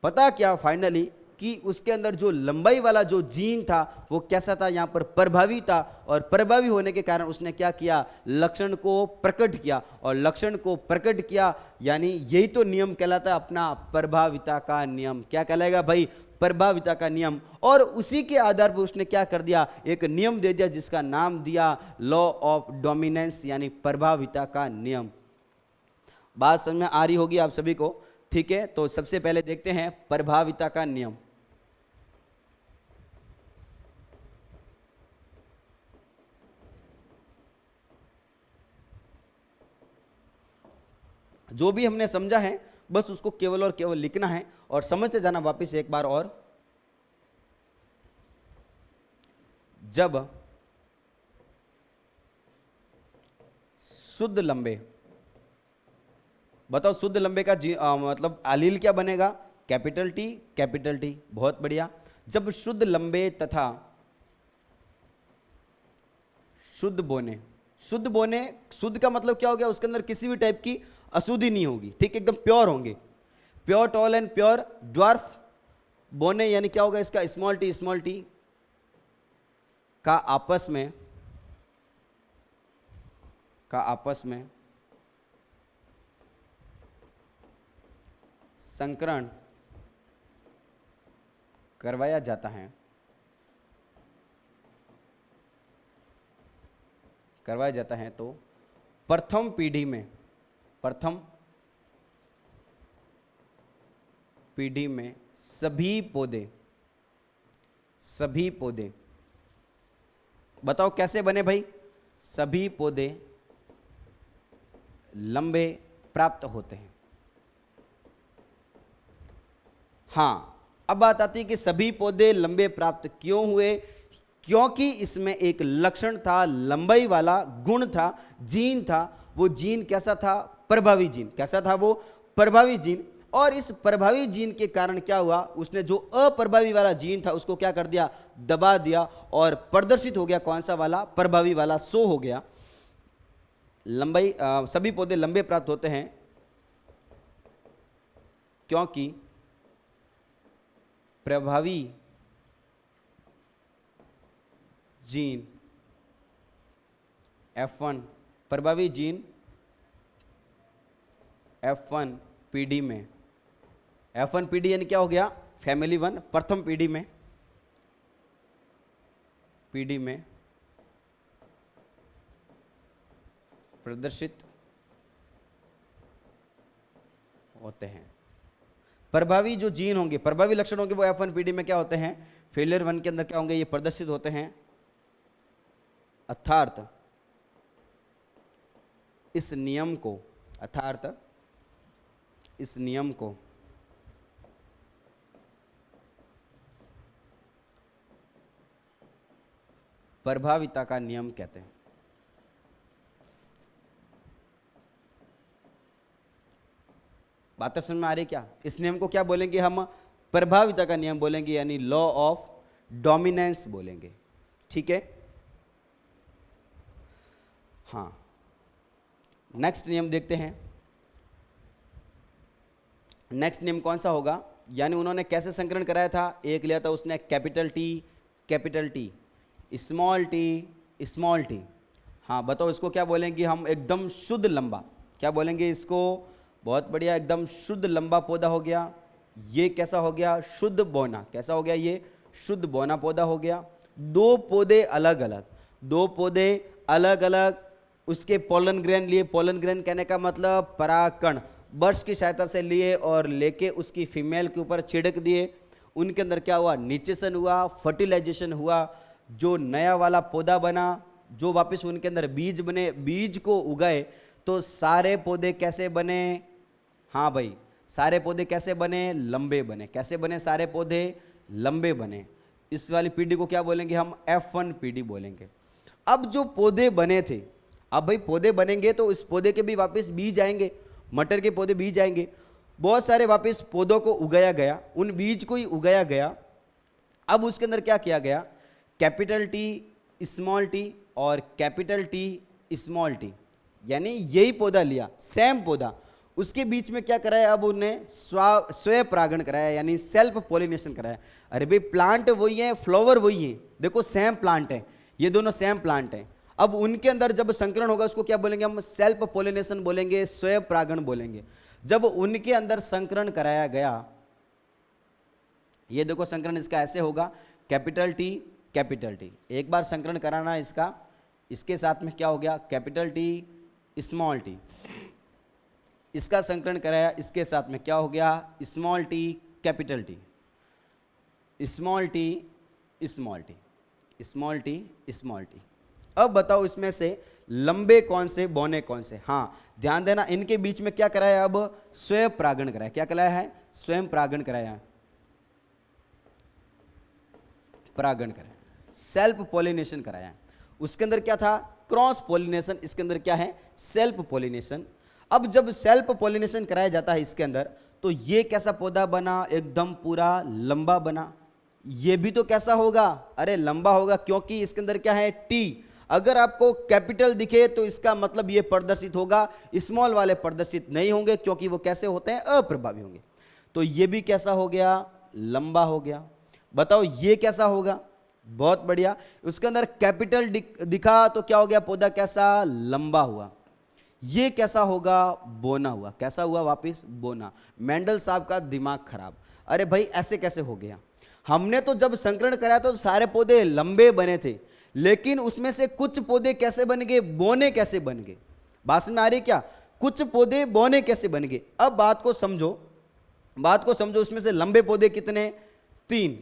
पता क्या, फाइनली कि उसके अंदर जो लंबाई वाला जो जीन था वो कैसा था, यहाँ पर प्रभावी था, और प्रभावी होने के कारण उसने क्या किया, लक्षण को प्रकट किया, और लक्षण को प्रकट किया यानी यही तो नियम कहलाता है अपना, प्रभाविता का नियम। क्या कहलाएगा भाई, प्रभाविता का नियम। और उसी के आधार पर उसने क्या कर दिया, एक नियम दे दिया जिसका नाम दिया लॉ ऑफ डोमिनेंस, यानी प्रभाविता का नियम। बात समझ में आ रही होगी आप सभी को, ठीक है। तो सबसे पहले देखते हैं प्रभाविता का नियम। जो भी हमने समझा है बस उसको केवल और केवल लिखना है और समझते जाना वापस एक बार और। जब शुद्ध लंबे, बताओ शुद्ध लंबे का मतलब आलील क्या बनेगा, कैपिटल टी, बहुत बढ़िया। जब शुद्ध लंबे तथा शुद्ध बोने, शुद्ध का मतलब क्या हो गया, उसके अंदर किसी भी टाइप की अशुद्धि नहीं होगी, ठीक, एकदम प्योर होंगे, pure tall and pure dwarf. बोने यानी क्या होगा इसका, स्मॉल टी का आपस में संकरण करवाया जाता है, तो प्रथम पीढ़ी में सभी पौधे, बताओ कैसे बने भाई, सभी पौधे लंबे प्राप्त होते हैं। हाँ, अब बात आती है कि सभी पौधे लंबे प्राप्त क्यों हुए, क्योंकि इसमें एक लक्षण था, लंबाई वाला गुण था, जीन था। वो जीन कैसा था, प्रभावी जीन। कैसा था वो, प्रभावी जीन। और इस प्रभावी जीन के कारण क्या हुआ, उसने जो अप्रभावी वाला जीन था उसको क्या कर दिया, दबा दिया, और प्रदर्शित हो गया कौन सा वाला, प्रभावी वाला शो हो गया। लंबाई सभी पौधे लंबे प्राप्त होते हैं क्योंकि प्रभावी जीन F1, प्रभावी जीन F1 पीढ़ी में, F1 पीढ़ी यानी क्या हो गया, फैमिली 1, प्रथम पीढ़ी में प्रदर्शित होते हैं। प्रभावी जो जीन होंगे, प्रभावी लक्षण होंगे वो F1 पीढ़ी में क्या होते हैं, फेलियर 1 के अंदर क्या होंगे, ये प्रदर्शित होते हैं। अर्थात इस नियम को प्रभाविता का नियम कहते हैं। बातें समझ में आ रही क्या, इस नियम को क्या बोलेंगे हम, प्रभाविता का नियम बोलेंगे, यानी लॉ ऑफ डोमिनेंस बोलेंगे, ठीक है। हाँ, नेक्स्ट नियम देखते हैं। नेक्स्ट नियम कौन सा होगा, यानी उन्होंने कैसे संकरण कराया था, एक लिया था उसने कैपिटल टी, स्मॉल टी। हाँ बताओ इसको क्या बोलेंगे हम, एकदम शुद्ध लंबा, क्या बोलेंगे इसको, बहुत बढ़िया, एकदम शुद्ध लंबा पौधा हो गया। ये कैसा हो गया, शुद्ध बोना, कैसा हो गया, ये शुद्ध बोना पौधा हो गया। दो पौधे अलग अलग, उसके पोलन ग्रेन लिए, पोलन ग्रेन कहने का मतलब परागकण, बर्ड्स की सहायता से लिए और लेके उसकी फीमेल के ऊपर छिड़क दिए, उनके अंदर क्या हुआ, निचेशन हुआ, फर्टिलाइजेशन हुआ, जो नया वाला पौधा बना, जो वापस उनके अंदर बीज बने, बीज को उगाए, तो सारे पौधे कैसे बने, हाँ भाई सारे पौधे कैसे बने, लंबे बने। कैसे बने, सारे पौधे लंबे बने। इस वाली पीढ़ी को क्या बोलेंगे हम, F1 पीढ़ी बोलेंगे। अब जो पौधे बने थे, अब भाई पौधे बनेंगे तो इस पौधे के भी वापस बीज आएंगे, मटर के पौधे बीज आएंगे, बहुत सारे वापस पौधों को उगाया गया, उन बीज को ही उगाया गया। अब उसके अंदर क्या किया गया, कैपिटल टी स्मॉल टी और कैपिटल टी स्मॉल टी, यानी यही पौधा लिया, सेम पौधा, उसके बीच में क्या कराया, अब उन्हें स्वयं परागण कराया, यानी सेल्फ पॉलिनेशन कराया। अरे भाई प्लांट वही है, फ्लावर वही है, देखो सेम प्लांट है, ये दोनों सेम प्लांट है। अब उनके अंदर जब संकरण होगा उसको क्या बोलेंगे हम, सेल्फ पॉलिनेशन बोलेंगे, स्वयं परागण बोलेंगे। जब उनके अंदर संकरण कराया गया, ये देखो संकरण इसका ऐसे होगा, कैपिटल टी कैपिटल टी, एक बार संकरण कराना इसका, इसके साथ में क्या हो गया, कैपिटल टी स्मॉल टी, इसका संकरण कराया, इसके साथ में क्या हो गया, small T capital T, small T small T, small T small T. अब बताओ इसमें से लंबे कौन से, बौने कौन से। हाँ ध्यान देना, इनके बीच में क्या कराया, अब स्वयं परागण कराया। क्या कराया है, स्वयं परागण कराया, परागण कराया, सेल्फ पॉलिनेशन कराया। उसके अंदर क्या था, क्रॉस पॉलिनेशन, इसके अंदर क्या है, सेल्फ पॉलिनेशन। अब जब सेल्फ पॉलिनेशन कराया जाता है इसके अंदर, तो ये कैसा पौधा बना, एकदम पूरा लंबा बना। ये भी तो कैसा होगा, अरे लंबा होगा, क्योंकि इसके अंदर क्या है, टी। अगर आपको कैपिटल दिखे तो इसका मतलब ये प्रदर्शित होगा, स्मॉल वाले प्रदर्शित नहीं होंगे, क्योंकि वो कैसे होते हैं, अप्रभावी होंगे। तो ये भी कैसा हो गया, लंबा हो गया। बताओ ये कैसा होगा, बहुत बढ़िया। उसके अंदर कैपिटल दिखा तो क्या हो गया, पौधा कैसा, लंबा हुआ। ये कैसा होगा, बोना हुआ। कैसा हुआ, वापिस बोना। मेंडल साहब का दिमाग खराब, अरे भाई ऐसे कैसे हो गया, हमने तो जब संकरण कराया तो सारे पौधे लंबे बने थे, लेकिन उसमें से कुछ पौधे कैसे बन गए, बोने कैसे बन गए। बात में आ रही क्या, कुछ पौधे बोने कैसे बन गए। अब बात को समझो, बात को समझो, उसमें से लंबे पौधे कितने, 3,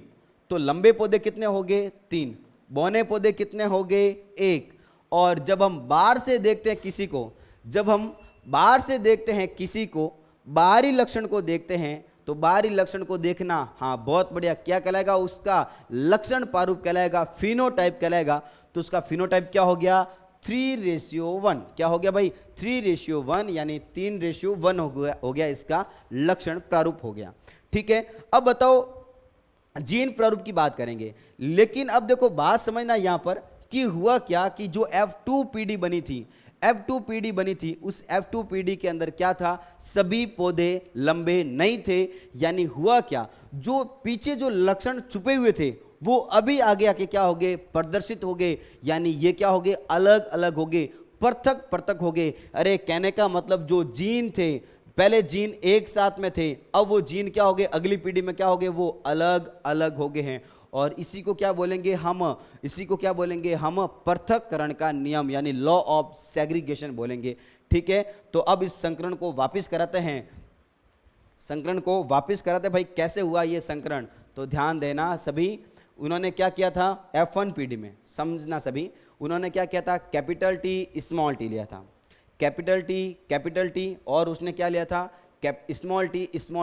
तो लंबे पौधे कितने हो गए, 3, बौने पौधे कितने हो गए, 1। और जब हम बाहर से देखते हैं किसी को, जब हम बाहर से देखते हैं किसी को, बाहरी लक्षण को देखते हैं, तो बाहरी लक्षण को देखना, हाँ बहुत बढ़िया, क्या कहलाएगा, उसका लक्षण प्रारूप कहलाएगा, फिनोटाइप कहलाएगा। तो उसका फिनोटाइप क्या हो गया, 3:1। क्या हो गया भाई, 3:1, यानी 3:1 हो गया, इसका लक्षण प्रारूप हो गया। ठीक है, अब बताओ जीन प्रारूप की बात करेंगे, लेकिन अब देखो बात समझना यहां पर कि हुआ क्या, कि जो F2 पीढ़ी बनी थी, F2 पीढ़ी बनी थी, उस F2 पीढ़ी के अंदर क्या था, सभी पौधे लंबे नहीं थे। यानी हुआ क्या, जो पीछे जो लक्षण छुपे हुए थे वो अभी आगे आके क्या हो गए, प्रदर्शित हो गए। यानी ये क्या हो गए, अलग अलग हो गए, पृथक पृथक हो गए। अरे कहने का मतलब जो जीन थे, पहले जीन एक साथ में थे, अब वो जीन क्या हो गए, अगली पीढ़ी में क्या हो गए, वो अलग अलग हो गए हैं। और इसी को क्या बोलेंगे हम, इसी को क्या बोलेंगे हम, पृथक्करण का नियम, यानी लॉ ऑफ सेग्रीगेशन बोलेंगे। ठीक है, तो अब इस संकरण को वापस कराते हैं, संकरण को वापस कराते हैं। भाई कैसे हुआ ये संकरण, तो ध्यान देना सभी। उन्होंने क्या किया था, F1 पीढ़ी में, समझना सभी, उन्होंने क्या किया था, कैपिटल टी स्मॉल टी लिया था, कैपिटल टी, और उसने क्या लिया था, स्मॉल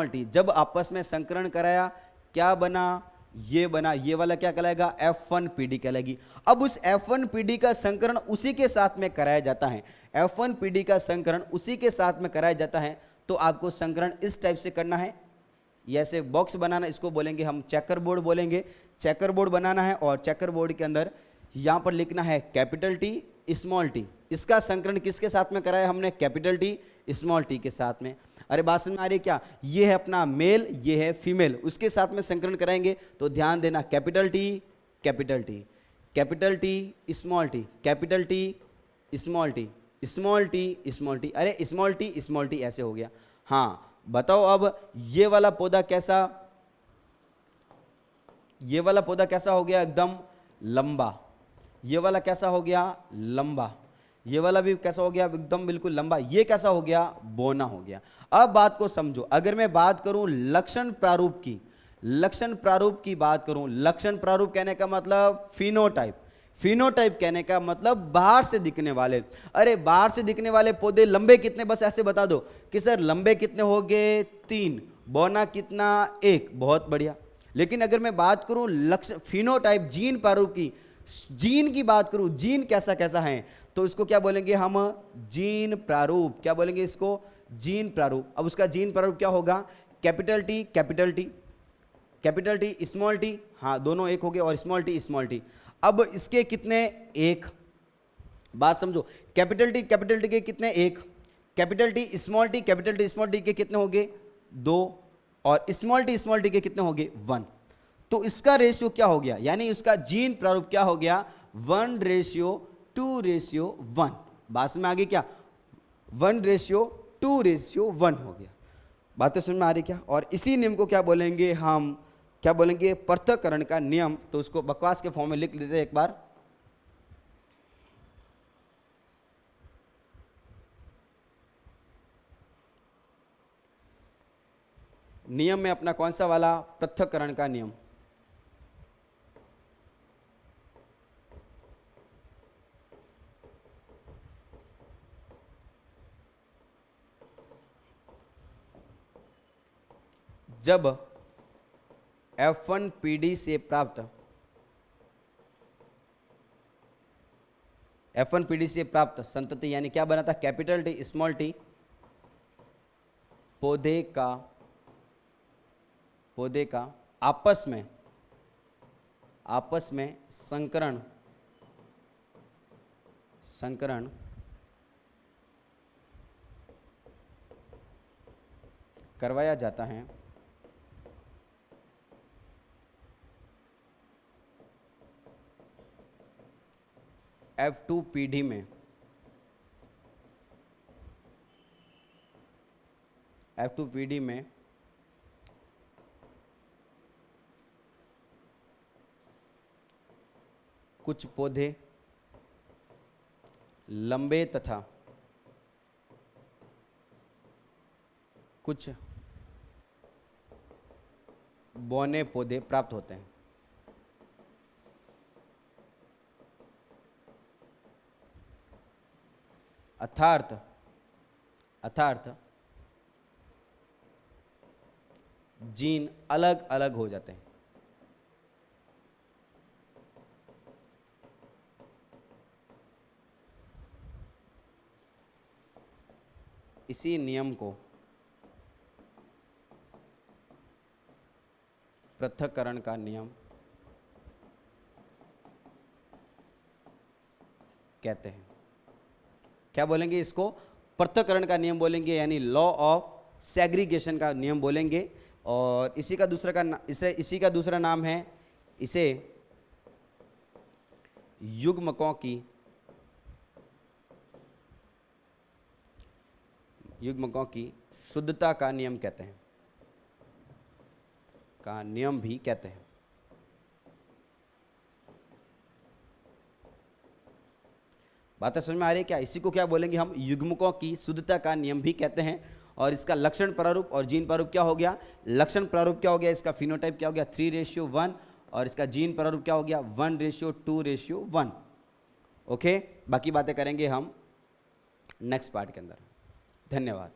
टी। जब आपस में संकरण कराया, क्या बना, ये बना, ये वाला क्या कहलाएगा, F1 पीढ़ी कहलाएगी। अब उस F1 पीढ़ी का संकरण उसी के साथ में कराया जाता है, F1 पीढ़ी का संकरण उसी के साथ में कराया जाता है। तो आपको संकरण इस टाइप से करना है, ऐसे बॉक्स बनाना, इसको बोलेंगे हम चेकर बोर्ड बोलेंगे। चेकर बोर्ड बनाना है, और चेकर बोर्ड के अंदर यहाँ पर लिखना है कैपिटल टी स्मॉल टी। इसका संकरण किसके साथ में कराया हमने, कैपिटल टी स्मॉल टी के साथ में। अरे बात समझ में आ रही है क्या, ये है अपना मेल, ये है फीमेल, उसके साथ में संकरण कराएंगे। तो ध्यान देना, capital T capital T, capital T small T, capital T small T, small T small T, अरे स्मॉल टी ऐसे हो गया। हाँ बताओ अब ये वाला पौधा कैसा, ये वाला पौधा कैसा हो गया, एकदम लंबा। ये वाला कैसा हो गया, लंबा। ये वाला भी कैसा हो गया, एकदम बिल्कुल लंबा। ये कैसा हो गया, बोना हो गया। अब बात को समझो, अगर मैं बात करूं लक्षण प्रारूप की, लक्षण प्रारूप की बात करूं, लक्षण प्रारूप कहने का मतलब फिनोटाइप, फिनोटाइप कहने का मतलब बाहर से दिखने वाले। अरे बाहर से दिखने वाले पौधे लंबे कितने, बस ऐसे बता दो कि सर लंबे कितने हो गए 3, बौना कितना 1, बहुत बढ़िया। लेकिन अगर मैं बात करूं लक्षण फिनोटाइप जीन प्रारूप की, जीन की बात करूं, जीन कैसा कैसा है, तो इसको क्या बोलेंगे हम, जीन प्रारूप। क्या बोलेंगे इसको, जीन प्रारूप। अब उसका जीन प्रारूप क्या होगा, capital T capital T, capital T small T, हाँ दोनों एक हो गए, और स्मॉल टी स्मॉल टी। अब इसके कितने, एक, बात समझो, कैपिटल टी के कितने, एक, कैपिटल टी स्मॉल टी के कितने हो गए 2, और स्मॉल टी के कितने हो गए 1। तो इसका रेशियो क्या हो गया, यानी उसका जीन प्रारूप क्या हो गया 1:2:1। बात में आ गई क्या, 1:2:1 हो गया। बातें समझ में आ रही क्या। और इसी नियम को क्या बोलेंगे हम, क्या बोलेंगे, पृथक्करण का नियम। तो उसको बकवास के फॉर्म में लिख लेते हैं एक बार। नियम में अपना कौन सा वाला, पृथक्करण का नियम। जब F1PD से प्राप्त संतति, यानी क्या बना था, कैपिटल टी स्मॉल टी, पौधे का आपस में संकरण करवाया जाता है, F2PD में कुछ पौधे लंबे तथा कुछ बौने पौधे प्राप्त होते हैं। अर्थात जीन अलग अलग हो जाते हैं। इसी नियम को पृथक्करण का नियम कहते हैं। क्या बोलेंगे इसको, पृथक्करण का नियम बोलेंगे, यानी लॉ ऑफ सेग्रीगेशन का नियम बोलेंगे। और इसी का दूसरा नाम है, इसे युग्मकों की शुद्धता का नियम कहते हैं, का नियम भी कहते हैं। बातें समझ में आ रही है क्या। इसी को क्या बोलेंगे हम, युग्मकों की शुद्धता का नियम भी कहते हैं। और इसका लक्षण प्रारूप और जीन प्रारूप क्या हो गया, लक्षण प्रारूप क्या हो गया, इसका फिनोटाइप क्या हो गया 3:1, और इसका जीन प्रारूप क्या हो गया 1:2:1। ओके, बाकी बातें करेंगे हम नेक्स्ट पार्ट के अंदर। धन्यवाद।